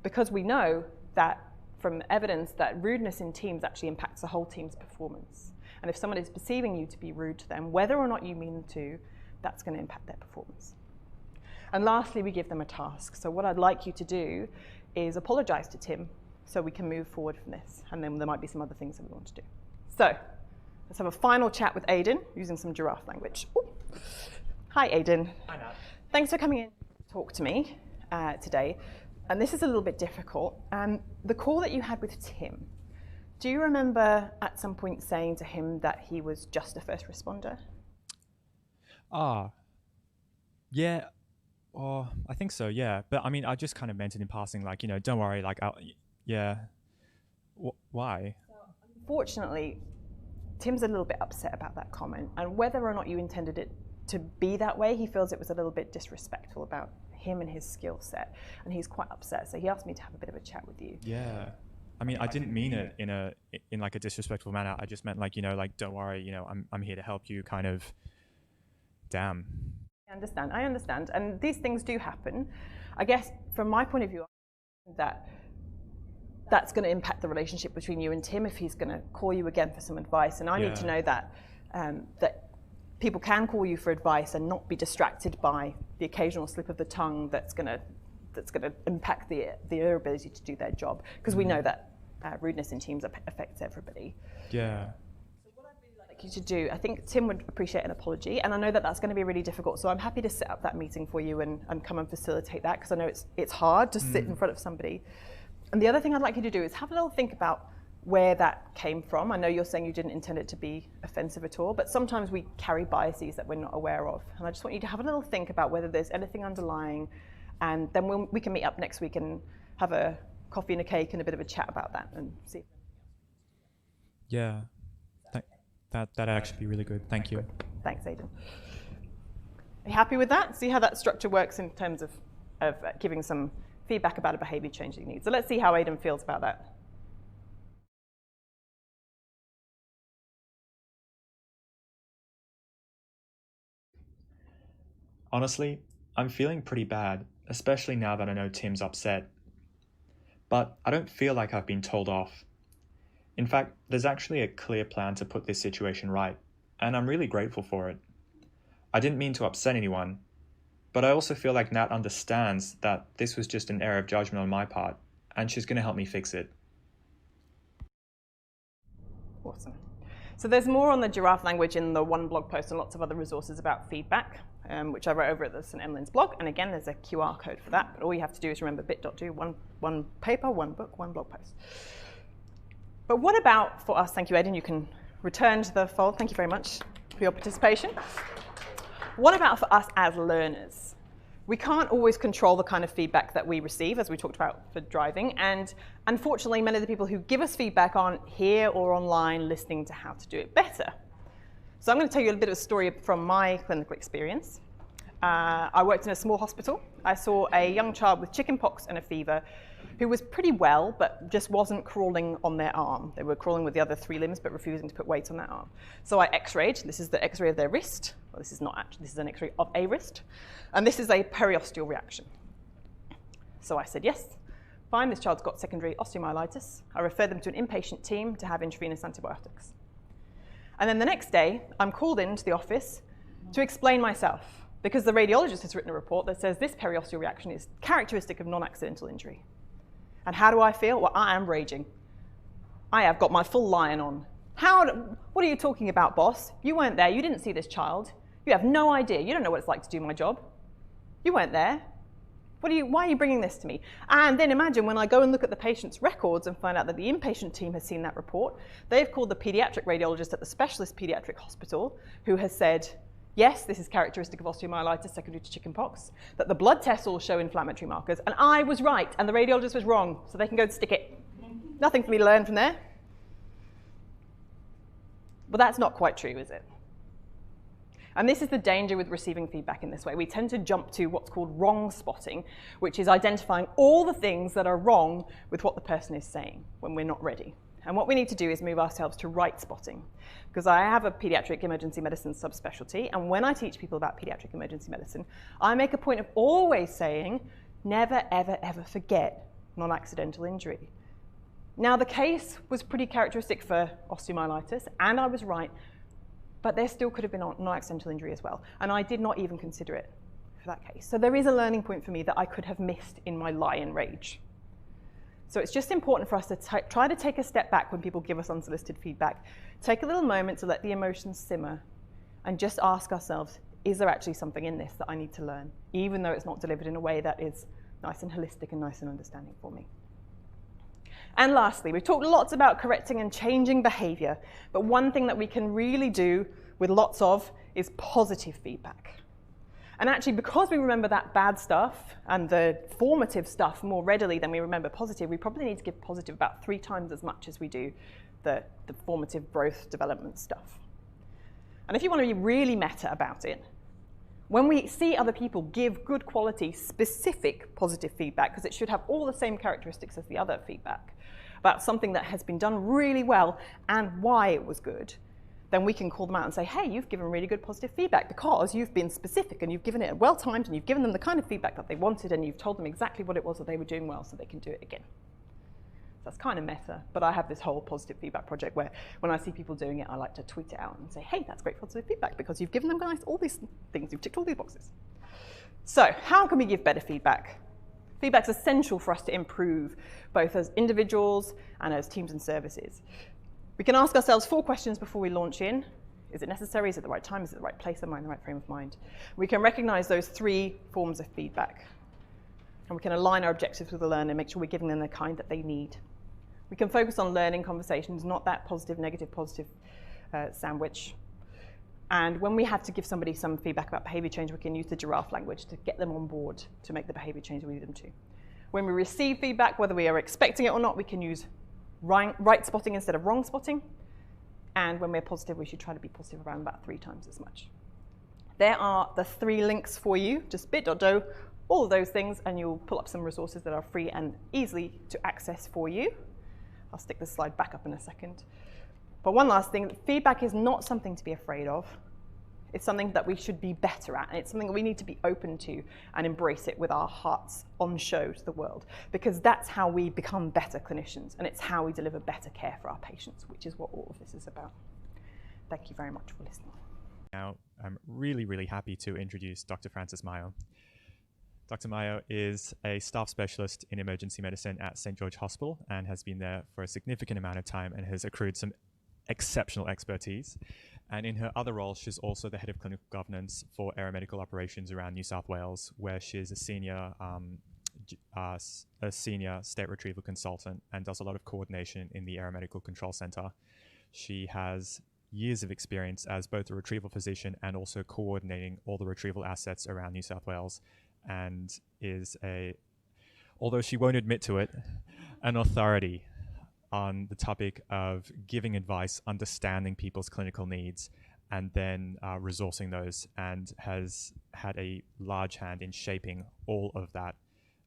Speaker 4: Because we know that from evidence that rudeness in teams actually impacts the whole team's performance. And if someone is perceiving you to be rude to them, whether or not you mean to, that's going to impact their performance. And lastly, we give them a task. So what I'd like you to do is apologize to Tim so we can move forward from this. And then there might be some other things that we want to do. So let's have a final chat with Aidan using some giraffe language. Ooh. Hi, Aidan.
Speaker 6: Hi, Nat.
Speaker 4: Thanks for coming in to talk to me today. And this is a little bit difficult. The call that you had with Tim, do you remember at some point saying to him that he was just a first responder?
Speaker 1: Yeah. Oh, I think so, yeah. But I mean, I just kind of meant it in passing, like, don't worry, like, yeah. Why?
Speaker 4: Unfortunately, Tim's a little bit upset about that comment. And whether or not you intended it to be that way, he feels it was a little bit disrespectful about him and his skill set. And he's quite upset. So he asked me to have a bit of a chat with you.
Speaker 1: Yeah. I mean, I didn't mean it in like a disrespectful manner. I just meant like, don't worry, I'm here to help you, kind of. Damn.
Speaker 4: I understand. And these things do happen. I guess from my point of view, that's going to impact the relationship between you and Tim if he's going to call you again for some advice. And I need to know that that people can call you for advice and not be distracted by the occasional slip of the tongue that's going to impact their ability to do their job. Because we know that rudeness in teams affects everybody.
Speaker 1: Yeah.
Speaker 4: You to do. I think Tim would appreciate an apology, and I know that that's going to be really difficult, so I'm happy to set up that meeting for you and come and facilitate that, because I know it's hard to sit in front of somebody. And the other thing I'd like you to do is have a little think about where that came from. I know you're saying you didn't intend it to be offensive at all, but sometimes we carry biases that we're not aware of, and I just want you to have a little think about whether there's anything underlying, and then we can meet up next week and have a coffee and a cake and a bit of a chat about that and see.
Speaker 1: Yeah. That'd actually be really good. Thank you.
Speaker 4: Thanks, Aidan. Are you happy with that? See how that structure works in terms of giving some feedback about a behavior change that you need. So let's see how Aidan feels about that.
Speaker 5: Honestly, I'm feeling pretty bad, especially now that I know Tim's upset. But I don't feel like I've been told off. In fact, there's actually a clear plan to put this situation right, and I'm really grateful for it. I didn't mean to upset anyone, but I also feel like Nat understands that this was just an error of judgment on my part, and she's going to help me fix it.
Speaker 4: Awesome. So there's more on the giraffe language in the one blog post and lots of other resources about feedback, which I wrote over at the St. Emlyn's blog. And again, there's a QR code for that, but all you have to do is remember bit.do, one paper, one book, one blog post. But what about for us? Thank you, Aidan. You can return to the fold. Thank you very much for your participation. What about for us as learners? We can't always control the kind of feedback that we receive, as we talked about for driving. And unfortunately, many of the people who give us feedback aren't here or online listening to how to do it better. So I'm going to tell you a bit of a story from my clinical experience. I worked in a small hospital. I saw a young child with chickenpox and a fever who was pretty well, but just wasn't crawling on their arm. They were crawling with the other 3 limbs, but refusing to put weight on that arm. So I x-rayed. This is the x-ray of their wrist. Well, this is not actually, this is an x-ray of a wrist. And this is a periosteal reaction. So I said, yes, fine, this child's got secondary osteomyelitis. I referred them to an inpatient team to have intravenous antibiotics. And then the next day, I'm called into the office to explain myself, because the radiologist has written a report that says this periosteal reaction is characteristic of non-accidental injury. And how do I feel? Well, I am raging. I have got my full lion on. What are you talking about, boss? You weren't there. You didn't see this child. You have no idea. You don't know what it's like to do my job. You weren't there. Why are you bringing this to me? And then imagine when I go and look at the patient's records and find out that the inpatient team has seen that report, they've called the pediatric radiologist at the specialist pediatric hospital who has said, yes, this is characteristic of osteomyelitis secondary to chickenpox, that the blood tests all show inflammatory markers, and I was right and the radiologist was wrong, so they can go and stick it. Nothing for me to learn from there. But that's not quite true, is it? And this is the danger with receiving feedback in this way. We tend to jump to what's called wrong spotting, which is identifying all the things that are wrong with what the person is saying when we're not ready. And what we need to do is move ourselves to right spotting. Because I have a pediatric emergency medicine subspecialty, and when I teach people about pediatric emergency medicine, I make a point of always saying, never, ever, ever forget non-accidental injury. Now, the case was pretty characteristic for osteomyelitis, and I was right, but there still could have been non-accidental injury as well, and I did not even consider it for that case. So there is a learning point for me that I could have missed in my lion rage. So it's just important for us to try to take a step back when people give us unsolicited feedback. Take a little moment to let the emotions simmer and just ask ourselves, is there actually something in this that I need to learn, even though it's not delivered in a way that is nice and holistic and nice and understanding for me. And lastly, we've talked lots about correcting and changing behavior, but one thing that we can really do with lots of is positive feedback. And actually, because we remember that bad stuff and the formative stuff more readily than we remember positive, we probably need to give positive about 3 times as much as we do the formative growth development stuff. And if you want to be really meta about it, when we see other people give good quality, specific positive feedback, because it should have all the same characteristics as the other feedback, about something that has been done really well and why it was good, then we can call them out and say, hey, you've given really good positive feedback because you've been specific and you've given it well-timed and you've given them the kind of feedback that they wanted and you've told them exactly what it was that they were doing well so they can do it again. That's kind of meta, but I have this whole positive feedback project where when I see people doing it, I like to tweet it out and say, hey, that's great positive feedback because you've given them guys all these things, you've ticked all these boxes. So how can we give better feedback? Feedback's essential for us to improve, both as individuals and as teams and services. We can ask ourselves 4 questions before we launch in. Is it necessary? Is it the right time? Is it the right place? Am I in the right frame of mind? We can recognize those 3 forms of feedback. And we can align our objectives with the learner and make sure we're giving them the kind that they need. We can focus on learning conversations, not that positive, negative, positive sandwich. And when we have to give somebody some feedback about behavior change, we can use the giraffe language to get them on board to make the behavior change we need them to. When we receive feedback, whether we are expecting it or not, we can use right spotting instead of wrong spotting. And when we're positive, we should try to be positive around about 3 times as much. There are the 3 links for you, just bit.do, all of those things, and you'll pull up some resources that are free and easily to access for you. I'll stick this slide back up in a second. But one last thing, feedback is not something to be afraid of. It's something that we should be better at, and it's something that we need to be open to and embrace it with our hearts on show to the world, because that's how we become better clinicians, and it's how we deliver better care for our patients, which is what all of this is about. Thank you very much for listening.
Speaker 1: Now, I'm really, really happy to introduce Dr. Frances Mayo. Dr. Mayo is a staff specialist in emergency medicine at St. George Hospital and has been there for a significant amount of time and has accrued some exceptional expertise. And in her other role, she's also the head of clinical governance for aeromedical operations around New South Wales, where she is a senior state retrieval consultant and does a lot of coordination in the aeromedical control center. She has years of experience as both a retrieval physician and also coordinating all the retrieval assets around New South Wales, and is although she won't admit to it, an authority on the topic of giving advice, understanding people's clinical needs, and then resourcing those, and has had a large hand in shaping all of that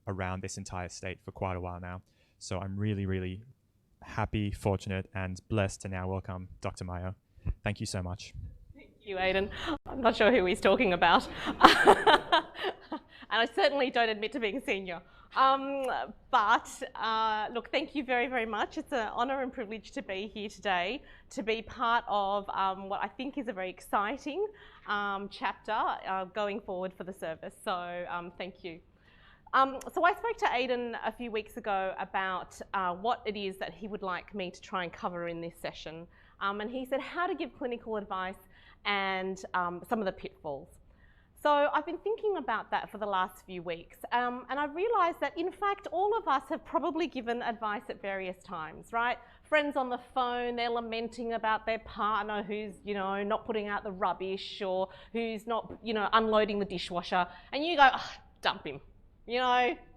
Speaker 1: around this entire state for quite a while now. So I'm really, really happy, fortunate, and blessed to now welcome Dr. Mayo. Thank you so much.
Speaker 6: Thank you, Aidan. I'm not sure who he's talking about. And I certainly don't admit to being senior. But look, thank you very, very much. It's an honour and privilege to be here today, to be part of what I think is a very exciting chapter going forward for the service. So thank you. So I spoke to Aidan a few weeks ago about what it is that he would like me to try and cover in this session. And he said how to give clinical advice and some of the pitfalls. So I've been thinking about that for the last few weeks, and I've realised that in fact all of us have probably given advice at various times, right? Friends on the phone, they're lamenting about their partner who's, not putting out the rubbish, or who's not, unloading the dishwasher, and you go, oh, dump him,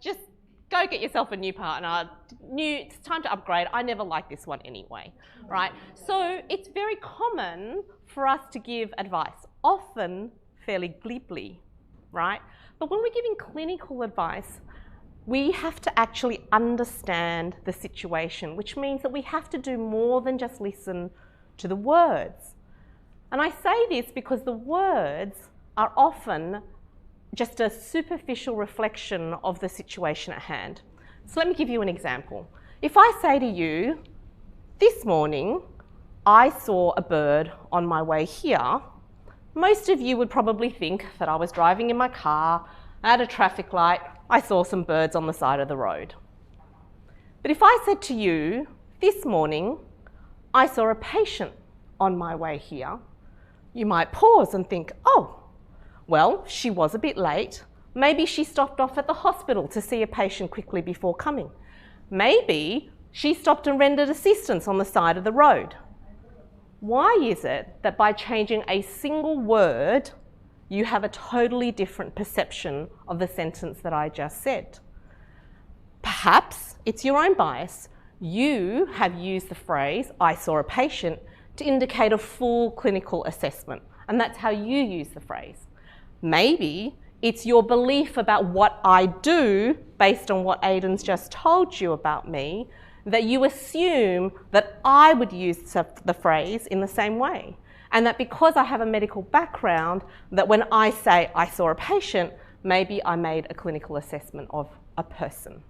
Speaker 6: just go get yourself a new partner. It's time to upgrade. I never liked this one anyway, right? So it's very common for us to give advice, often fairly glibly, right? But when we're giving clinical advice, we have to actually understand the situation, which means that we have to do more than just listen to the words. And I say this because the words are often just a superficial reflection of the situation at hand. So let me give you an example. If I say to you, this morning I saw a bird on my way here, most of you would probably think that I was driving in my car at a traffic light, I saw some birds on the side of the road. But if I said to you, this morning I saw a patient on my way here, you might pause and think, oh, well, she was a bit late. Maybe she stopped off at the hospital to see a patient quickly before coming. Maybe she stopped and rendered assistance on the side of the road. Why is it that by changing a single word, you have a totally different perception of the sentence that I just said? Perhaps it's your own bias. You have used the phrase, I saw a patient, to indicate a full clinical assessment, and that's how you use the phrase. Maybe it's your belief about what I do based on what Aidan's just told you about me, that you assume that I would use the phrase in the same way. And that because I have a medical background, that when I say I saw a patient, maybe I made a clinical assessment of a person.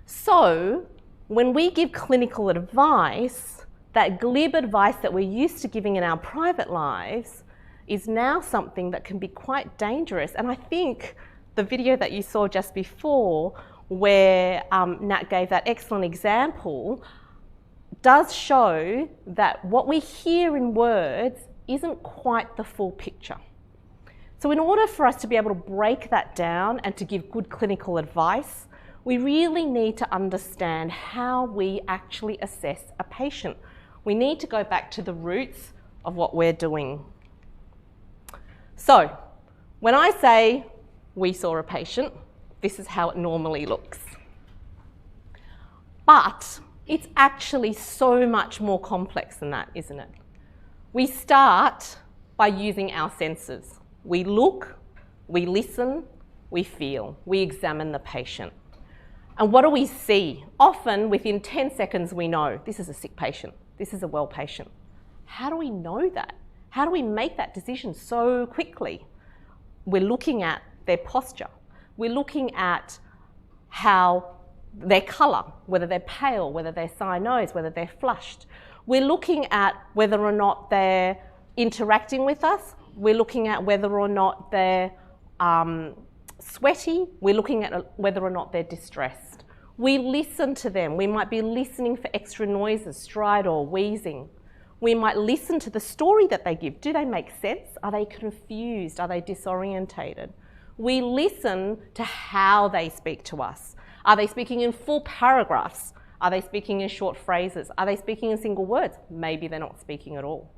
Speaker 6: So when we give clinical advice, that glib advice that we're used to giving in our private lives is now something that can be quite dangerous. And I think the video that you saw just before, where Nat gave that excellent example, does show that what we hear in words isn't quite the full picture. So in order for us to be able to break that down and to give good clinical advice, we really need to understand how we actually assess a patient. We need to go back to the roots of what we're doing. So when I say we saw a patient, this is how it normally looks. But it's actually so much more complex than that, isn't it? We start by using our senses. We look, we listen, we feel, we examine the patient. And what do we see? Often within 10 seconds we know this is a sick patient, this is a well patient. How do we know that? How do we make that decision so quickly? We're looking at their posture. We're looking at how their colour, whether they're pale, whether they're cyanosed, whether they're flushed. We're looking at whether or not they're interacting with us. We're looking at whether or not they're sweaty. We're looking at whether or not they're distressed. We listen to them. We might be listening for extra noises, stridor, wheezing. We might listen to the story that they give. Do they make sense? Are they confused? Are they disorientated? We listen to how they speak to us. Are they speaking in full paragraphs? Are they speaking in short phrases? Are they speaking in single words? Maybe they're not speaking at all.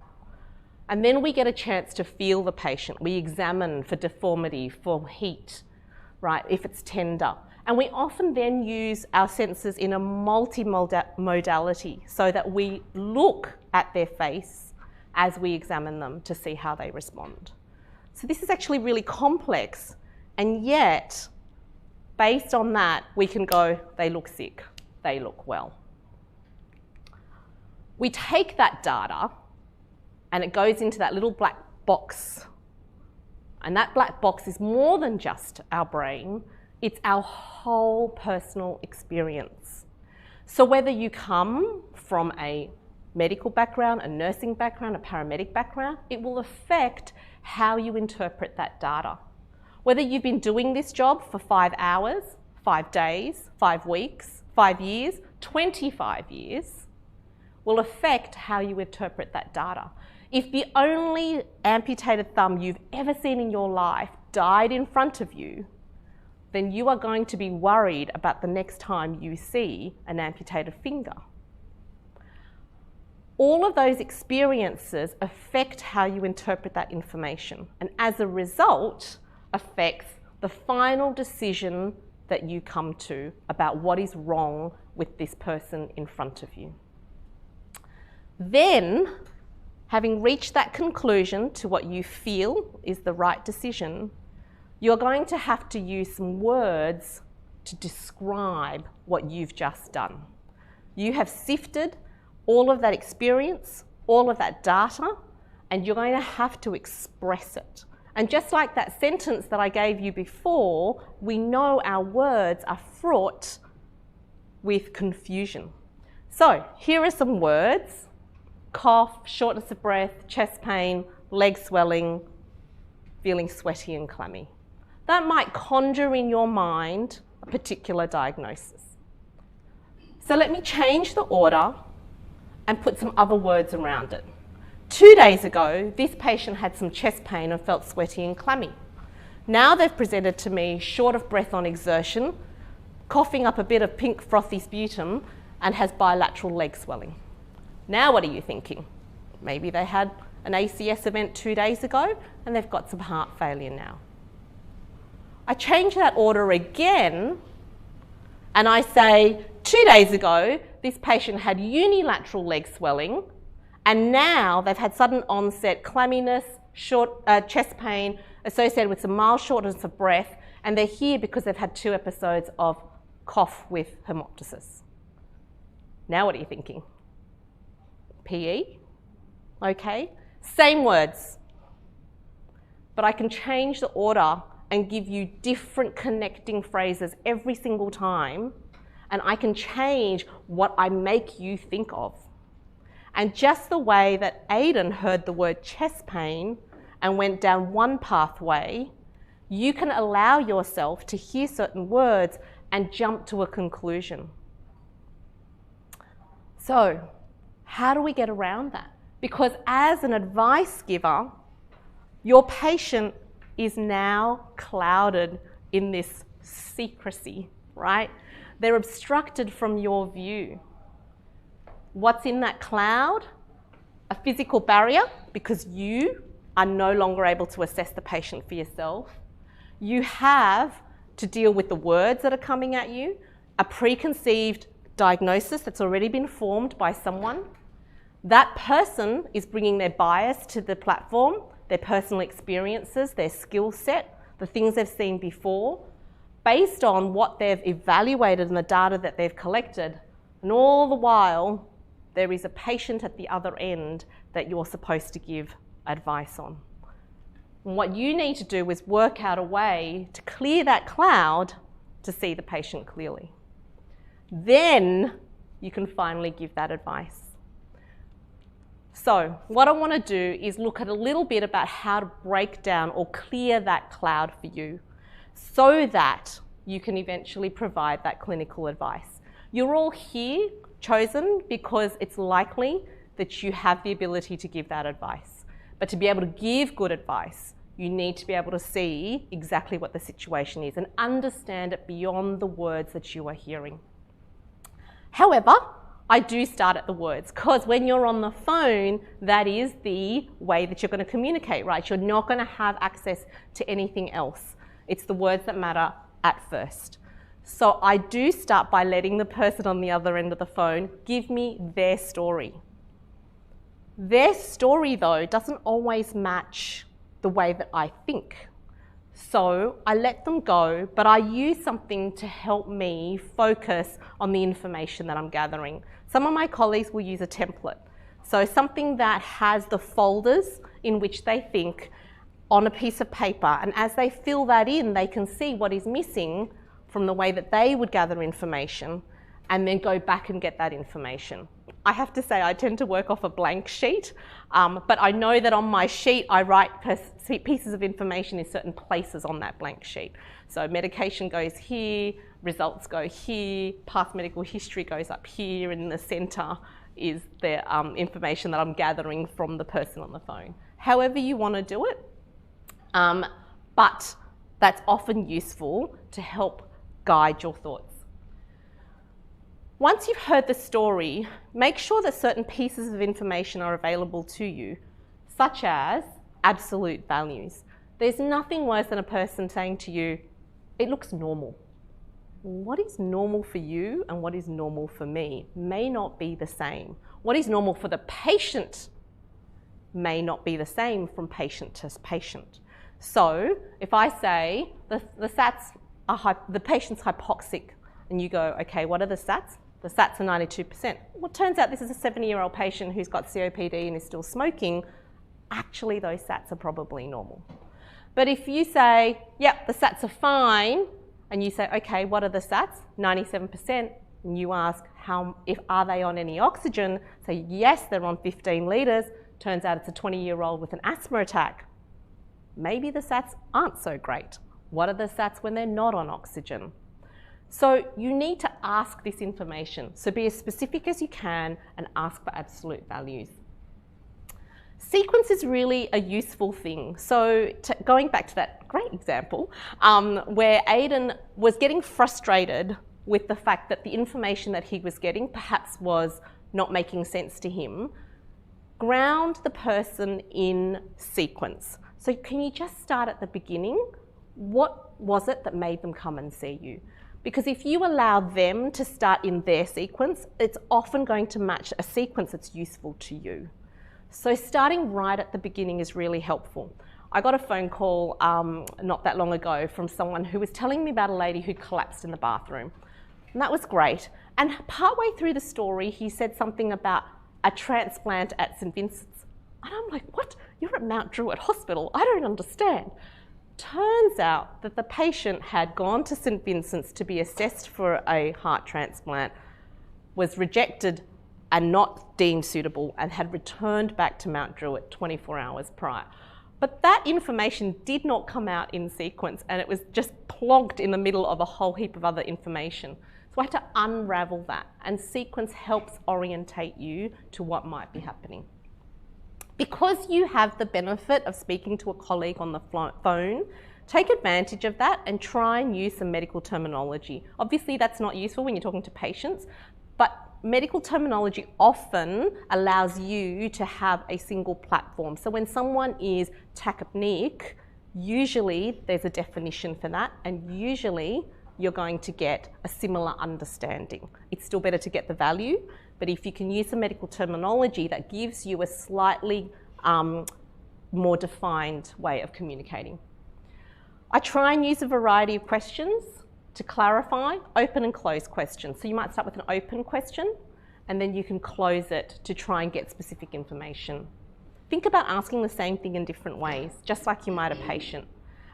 Speaker 6: And then we get a chance to feel the patient. We examine for deformity, for heat, right, if it's tender. And we often then use our senses in a multi-modality so that we look at their face as we examine them to see how they respond. So this is actually really complex, and yet based on that, we can go, they look sick, they look well. We take that data and it goes into that little black box. And that black box is more than just our brain, it's our whole personal experience. So whether you come from a medical background, a nursing background, a paramedic background, it will affect how you interpret that data. Whether you've been doing this job for 5 hours, 5 days, 5 weeks, 5 years, 25 years, will affect how you interpret that data. If the only amputated thumb you've ever seen in your life died in front of you, then you are going to be worried about the next time you see an amputated finger. All of those experiences affect how you interpret that information, and as a result, affects the final decision that you come to about what is wrong with this person in front of you. Then, having reached that conclusion to what you feel is the right decision, you're going to have to use some words to describe what you've just done. You have sifted all of that experience, all of that data, and you're going to have to express it. And just like that sentence that I gave you before, we know our words are fraught with confusion. So here are some words: cough, shortness of breath, chest pain, leg swelling, feeling sweaty and clammy. That might conjure in your mind a particular diagnosis. So let me change the order and put some other words around it. 2 days ago, this patient had some chest pain and felt sweaty and clammy. Now they've presented to me short of breath on exertion, coughing up a bit of pink frothy sputum, and has bilateral leg swelling. Now what are you thinking? Maybe they had an ACS event 2 days ago and they've got some heart failure now. I change that order again and I say, 2 days ago, this patient had unilateral leg swelling, and now they've had sudden onset clamminess, chest pain associated with some mild shortness of breath, and they're here because they've had 2 episodes of cough with hemoptysis. Now what are you thinking? PE? Okay, same words, but I can change the order and give you different connecting phrases every single time, and I can change what I make you think of. And just the way that Aidan heard the word chest pain and went down one pathway, you can allow yourself to hear certain words and jump to a conclusion. So, how do we get around that? Because as an advice giver, your patient is now clouded in this secrecy, right? They're obstructed from your view. What's in that cloud? A physical barrier, because you are no longer able to assess the patient for yourself. You have to deal with the words that are coming at you, a preconceived diagnosis that's already been formed by someone. That person is bringing their bias to the platform, their personal experiences, their skill set, the things they've seen before, based on what they've evaluated and the data that they've collected. And all the while, there is a patient at the other end that you're supposed to give advice on. And what you need to do is work out a way to clear that cloud to see the patient clearly. Then you can finally give that advice. So what I want to do is look at a little bit about how to break down or clear that cloud for you so that you can eventually provide that clinical advice. You're all here chosen because it's likely that you have the ability to give that advice. But to be able to give good advice, you need to be able to see exactly what the situation is and understand it beyond the words that you are hearing. However, I do start at the words, because when you're on the phone, that is the way that you're going to communicate, right? You're not going to have access to anything else. It's the words that matter at first. So I do start by letting the person on the other end of the phone give me their story. Their story, though, doesn't always match the way that I think. So I let them go, but I use something to help me focus on the information that I'm gathering. Some of my colleagues will use a template. So something that has the folders in which they think on a piece of paper, and as they fill that in, they can see what is missing from the way that they would gather information and then go back and get that information. I have to say I tend to work off a blank sheet, but I know that on my sheet I write pieces of information in certain places on that blank sheet. So medication goes here, results go here, past medical history goes up here in the centre, is the information that I'm gathering from the person on the phone. However you want to do it, but that's often useful to help guide your thoughts. Once you've heard the story, make sure that certain pieces of information are available to you, such as absolute values. There's nothing worse than a person saying to you, it looks normal. What is normal for you and what is normal for me may not be the same. What is normal for the patient may not be the same from patient to patient. So if I say the SATs are the patient's hypoxic, and you go, okay, what are the SATs? The SATs are 92%. Well, it turns out this is a 70-year-old patient who's got COPD and is still smoking. Actually, those SATs are probably normal. But if you say, yep, the SATs are fine, and you say, okay, what are the SATs? 97%. And you ask, are they on any oxygen? Say, yes, they're on 15 litres. Turns out it's a 20-year-old with an asthma attack. Maybe the SATs aren't so great. What are the SATs when they're not on oxygen? So you need to ask this information. So be as specific as you can and ask for absolute values. Sequence is really a useful thing. So going back to that great example, where Aidan was getting frustrated with the fact that the information that he was getting perhaps was not making sense to him, ground the person in sequence. So can you just start at the beginning? What was it that made them come and see you? Because if you allow them to start in their sequence, it's often going to match a sequence that's useful to you. So starting right at the beginning is really helpful. I got a phone call not that long ago from someone who was telling me about a lady who collapsed in the bathroom. And that was great. And partway through the story, he said something about a transplant at St. Vincent's. And I'm like, what? You're at Mount Druitt Hospital? I don't understand. Turns out that the patient had gone to St. Vincent's to be assessed for a heart transplant, was rejected and not deemed suitable, and had returned back to Mount Druitt 24 hours prior. But that information did not come out in sequence, and it was just plonked in the middle of a whole heap of other information. So I had to unravel that, and sequence helps orientate you to what might be happening. Because you have the benefit of speaking to a colleague on the phone, take advantage of that and try and use some medical terminology. Obviously, that's not useful when you're talking to patients, but medical terminology often allows you to have a single platform. So when someone is tachypneic, usually there's a definition for that, and usually you're going to get a similar understanding. It's still better to get the value, but if you can use some medical terminology, that gives you a slightly more defined way of communicating. I try and use a variety of questions to clarify, open and closed questions. So you might start with an open question, and then you can close it to try and get specific information. Think about asking the same thing in different ways, just like you might a patient.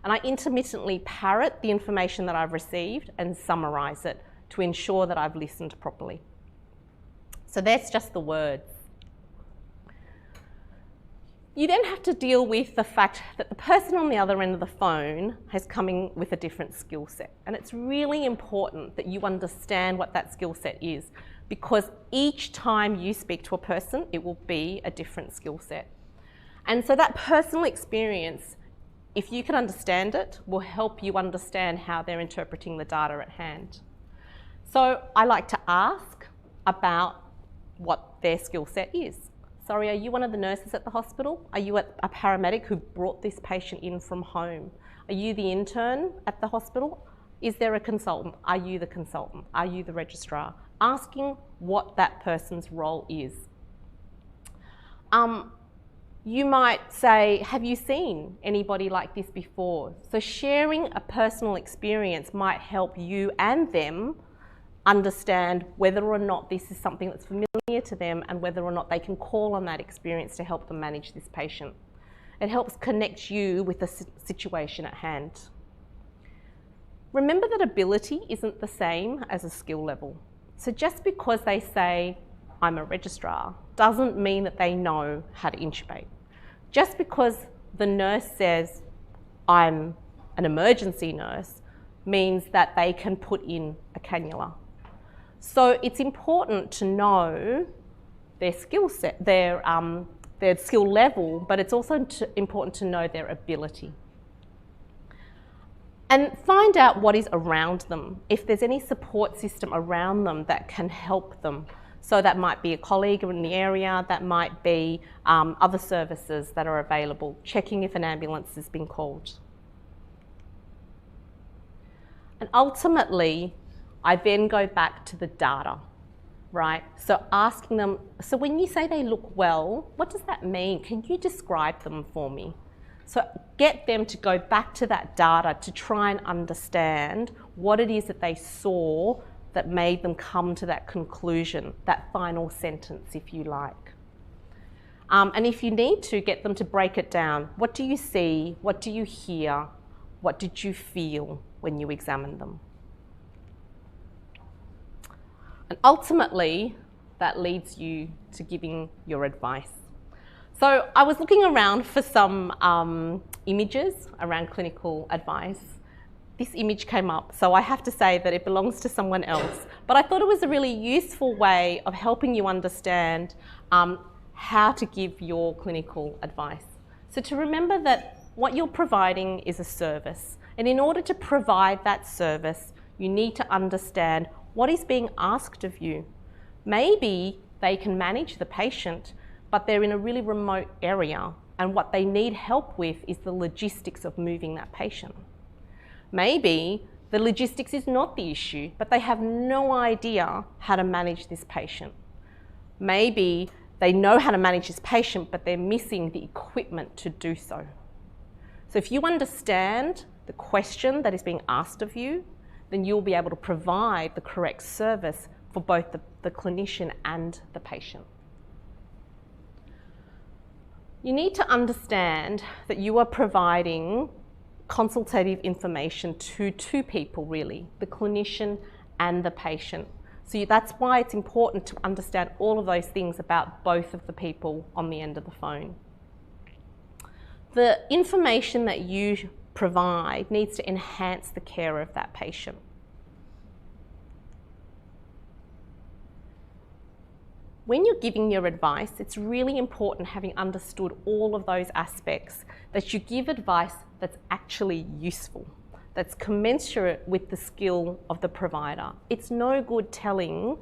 Speaker 6: And I intermittently parrot the information that I've received and summarise it to ensure that I've listened properly. So that's just the words. You then have to deal with the fact that the person on the other end of the phone has coming with a different skill set. And it's really important that you understand what that skill set is, because each time you speak to a person, it will be a different skill set. And so that personal experience, if you can understand it, will help you understand how they're interpreting the data at hand. So I like to ask about what their skill set is. Sorry, are you one of the nurses at the hospital? Are you a paramedic who brought this patient in from home? Are you the intern at the hospital? Is there a consultant? Are you the consultant? Are you the registrar? Asking what that person's role is. You might say, have you seen anybody like this before? So sharing a personal experience might help you and them understand whether or not this is something that's familiar to them and whether or not they can call on that experience to help them manage this patient. It helps connect you with the situation at hand. Remember that ability isn't the same as a skill level. So just because they say, I'm a registrar, doesn't mean that they know how to intubate. Just because the nurse says, I'm an emergency nurse, means that they can put in a cannula. So it's important to know their skill set, their skill level, but it's also important to know their ability. And find out what is around them, if there's any support system around them that can help them. So that might be a colleague in the area, that might be other services that are available, checking if an ambulance has been called. And ultimately, I then go back to the data, right? So asking them, so when you say they look well, what does that mean? Can you describe them for me? So get them to go back to that data to try and understand what it is that they saw that made them come to that conclusion, that final sentence, if you like. And if you need to, get them to break it down. What do you see? What do you hear? What did you feel when you examined them? And ultimately, that leads you to giving your advice. So I was looking around for some images around clinical advice. This image came up, so I have to say that it belongs to someone else. But I thought it was a really useful way of helping you understand how to give your clinical advice. So to remember that what you're providing is a service. And in order to provide that service, you need to understand what is being asked of you. Maybe they can manage the patient, but they're in a really remote area, and what they need help with is the logistics of moving that patient. Maybe the logistics is not the issue, but they have no idea how to manage this patient. Maybe they know how to manage this patient, but they're missing the equipment to do so. So if you understand the question that is being asked of you, then you'll be able to provide the correct service for both the clinician and the patient. You need to understand that you are providing consultative information to two people, really, the clinician and the patient. So that's why it's important to understand all of those things about both of the people on the end of the phone. The information that you provide needs to enhance the care of that patient. When you're giving your advice, it's really important, having understood all of those aspects, that you give advice that's actually useful, that's commensurate with the skill of the provider. It's no good telling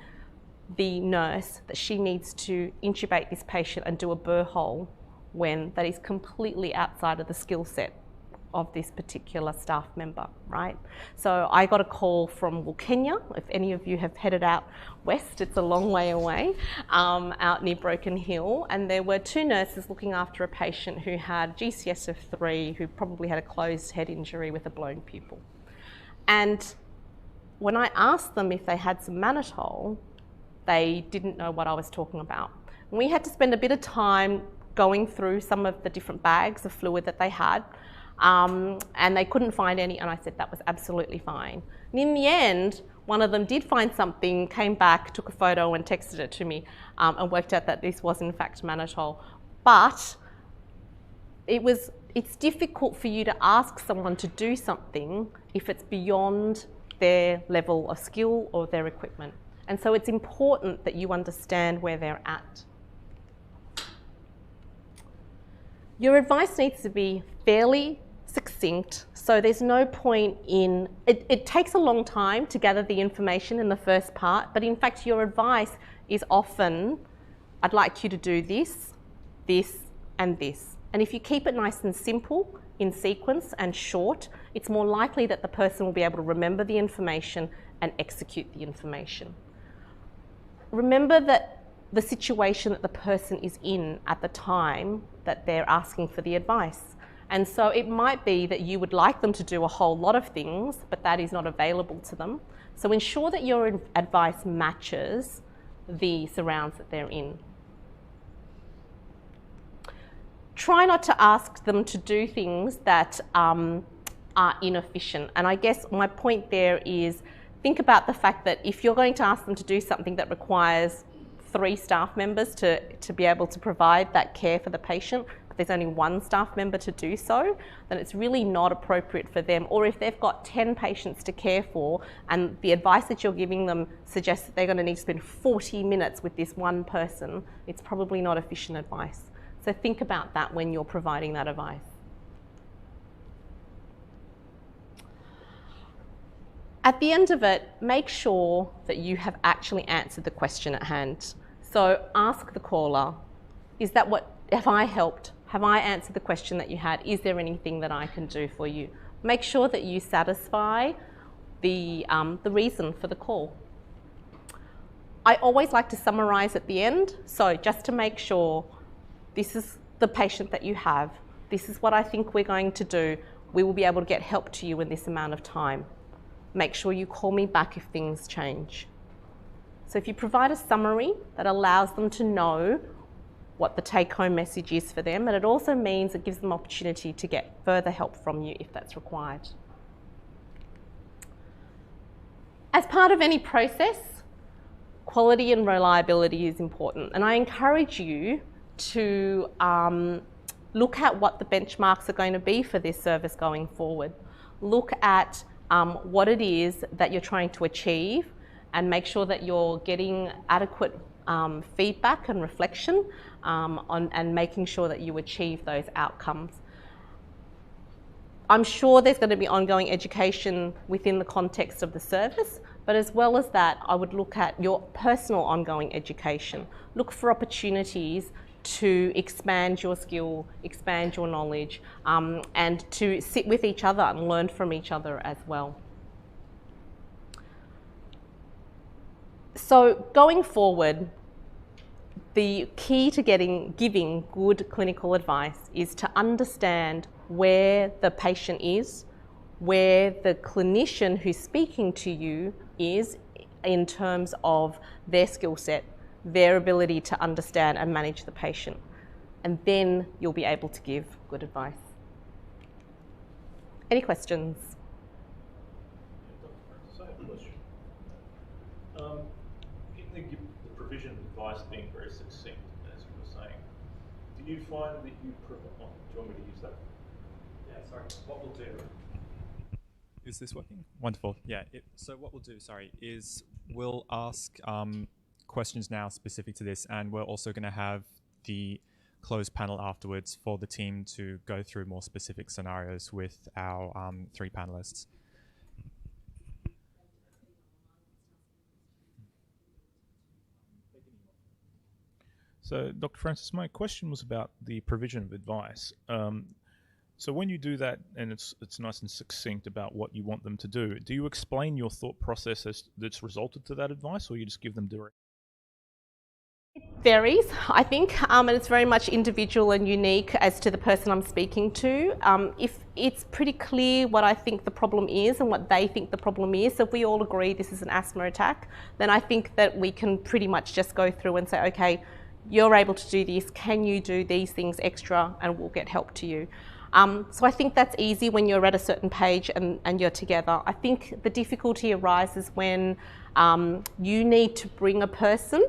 Speaker 6: the nurse that she needs to intubate this patient and do a burr hole when that is completely outside of the skill set of this particular staff member, right? So I got a call from Wilkenya. If any of you have headed out west, it's a long way away, out near Broken Hill, and there were two nurses looking after a patient who had GCS of 3, who probably had a closed head injury with a blown pupil. And when I asked them if they had some mannitol, they didn't know what I was talking about. And we had to spend a bit of time going through some of the different bags of fluid that they had, and they couldn't find any, and I said that was absolutely fine. And in the end, one of them did find something, came back, took a photo and texted it to me, and worked out that this was in fact mannitol. But it's difficult for you to ask someone to do something if it's beyond their level of skill or their equipment. And so it's important that you understand where they're at. Your advice needs to be fairly succinct, so there's no point in, it takes a long time to gather the information in the first part, but in fact your advice is often, I'd like you to do this, this, and this. And if you keep it nice and simple, in sequence and short, it's more likely that the person will be able to remember the information and execute the information. Remember that the situation that the person is in at the time that they're asking for the advice. And so it might be that you would like them to do a whole lot of things, but that is not available to them. So ensure that your advice matches the surrounds that they're in. Try not to ask them to do things that are inefficient. And I guess my point there is, think about the fact that if you're going to ask them to do something that requires 3 staff members to be able to provide that care for the patient, but there's only one staff member to do so, then it's really not appropriate for them. Or if they've got 10 patients to care for and the advice that you're giving them suggests that they're going to need to spend 40 minutes with this one person, it's probably not efficient advice. So think about that when you're providing that advice. At the end of it, make sure that you have actually answered the question at hand. So ask the caller, is that what, have I helped? Have I answered the question that you had? Is there anything that I can do for you? Make sure that you satisfy the reason for the call. I always like to summarise at the end. So just to make sure, this is the patient that you have. This is what I think we're going to do. We will be able to get help to you in this amount of time. Make sure you call me back if things change. So if you provide a summary that allows them to know what the take-home message is for them, and it also means it gives them opportunity to get further help from you if that's required. As part of any process, quality and reliability is important, and I encourage you to look at what the benchmarks are going to be for this service going forward. Look at what it is that you're trying to achieve and make sure that you're getting adequate feedback and reflection and making sure that you achieve those outcomes. I'm sure there's going to be ongoing education within the context of the service, but as well as that, I would look at your personal ongoing education. Look for opportunities to expand your skill, expand your knowledge, and to sit with each other and learn from each other as well. So going forward, the key to giving good clinical advice is to understand where the patient is, where the clinician who's speaking to you is in terms of their skill set, their ability to understand and manage the patient. And then you'll be able to give good advice. Any questions?
Speaker 7: I have a question. In the provision of advice being very succinct, as you were saying, do you find that you provide, do you want me to use that? Yeah, sorry. What we'll do.
Speaker 1: Is this working? Wonderful. Yeah. So what we'll do, is we'll ask questions now specific to this, and we're also going to have the closed panel afterwards for the team to go through more specific scenarios with our 3 panelists.
Speaker 7: So, Dr. Francis, my question was about the provision of advice. So when you do that, and it's nice and succinct about what you want them to do you explain your thought process that's resulted to that advice, or you just give them direct?
Speaker 6: It varies, I think, and it's very much individual and unique as to the person I'm speaking to. If it's pretty clear what I think the problem is and what they think the problem is, so if we all agree this is an asthma attack, then I think that we can pretty much just go through and say, okay, you're able to do this, can you do these things extra, and we'll get help to you. So I think that's easy when you're at a certain page and you're together. I think the difficulty arises when you need to bring a person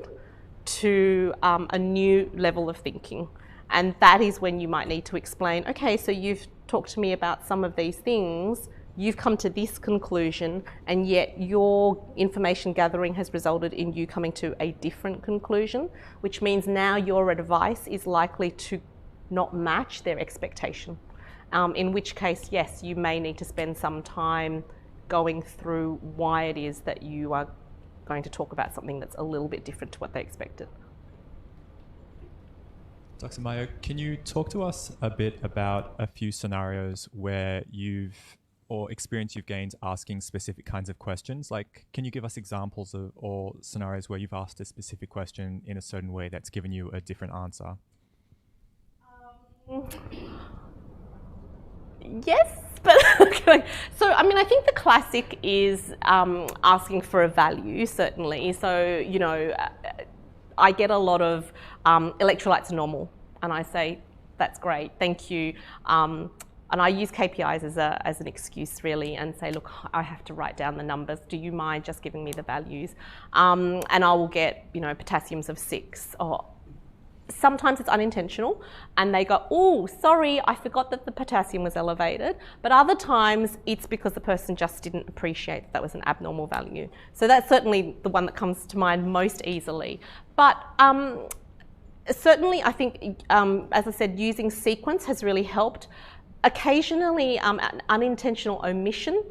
Speaker 6: to a new level of thinking. And that is when you might need to explain, okay, so you've talked to me about some of these things, you've come to this conclusion, and yet your information gathering has resulted in you coming to a different conclusion, which means now your advice is likely to not match their expectation. In which case, yes, you may need to spend some time going through why it is that you are going to talk about something that's a little bit different to what they expected.
Speaker 1: Dr. Mayo, can you talk to us a bit about a few scenarios where experience you've gained asking specific kinds of questions? Like, can you give us examples of or scenarios where you've asked a specific question in a certain way that's given you a different answer?
Speaker 6: Yes, but so I mean, I think the classic is asking for a value, certainly. So, you know, I get a lot of electrolytes are normal, and I say, that's great, thank you. And I use KPIs as an excuse, really, and say, look, I have to write down the numbers. Do you mind just giving me the values? And I will get, you know, potassiums of 6 or sometimes it's unintentional and they go, oh, sorry, I forgot that the potassium was elevated. But other times it's because the person just didn't appreciate that was an abnormal value. So that's certainly the one that comes to mind most easily. But certainly I think, as I said, using sequence has really helped. Occasionally, an unintentional omission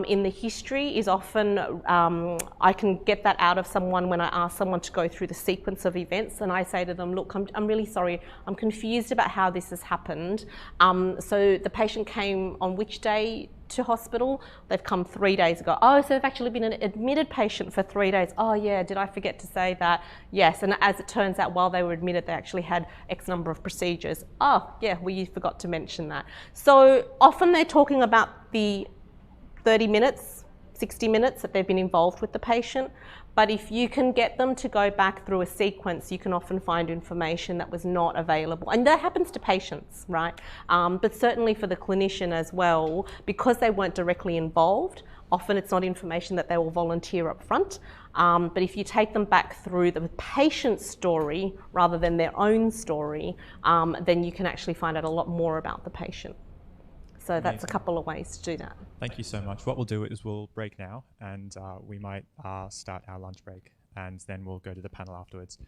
Speaker 6: in the history is often, I can get that out of someone when I ask someone to go through the sequence of events, and I say to them, look, I'm really sorry, I'm confused about how this has happened. So the patient came on which day to hospital? They've come 3 days ago. Oh, so they've actually been an admitted patient for 3 days. Oh yeah, did I forget to say that? Yes, and as it turns out, while they were admitted, they actually had X number of procedures. Oh yeah, well, you forgot to mention that. So often they're talking about the 30 minutes, 60 minutes that they've been involved with the patient. But if you can get them to go back through a sequence, you can often find information that was not available. And that happens to patients, right? But certainly for the clinician as well, because they weren't directly involved, often it's not information that they will volunteer up front. But if you take them back through the patient's story rather than their own story, then you can actually find out a lot more about the patient. So that's a couple of ways to do that.
Speaker 1: Thank you so much. What we'll do is we'll break now, and we might start our lunch break, and then we'll go to the panel afterwards.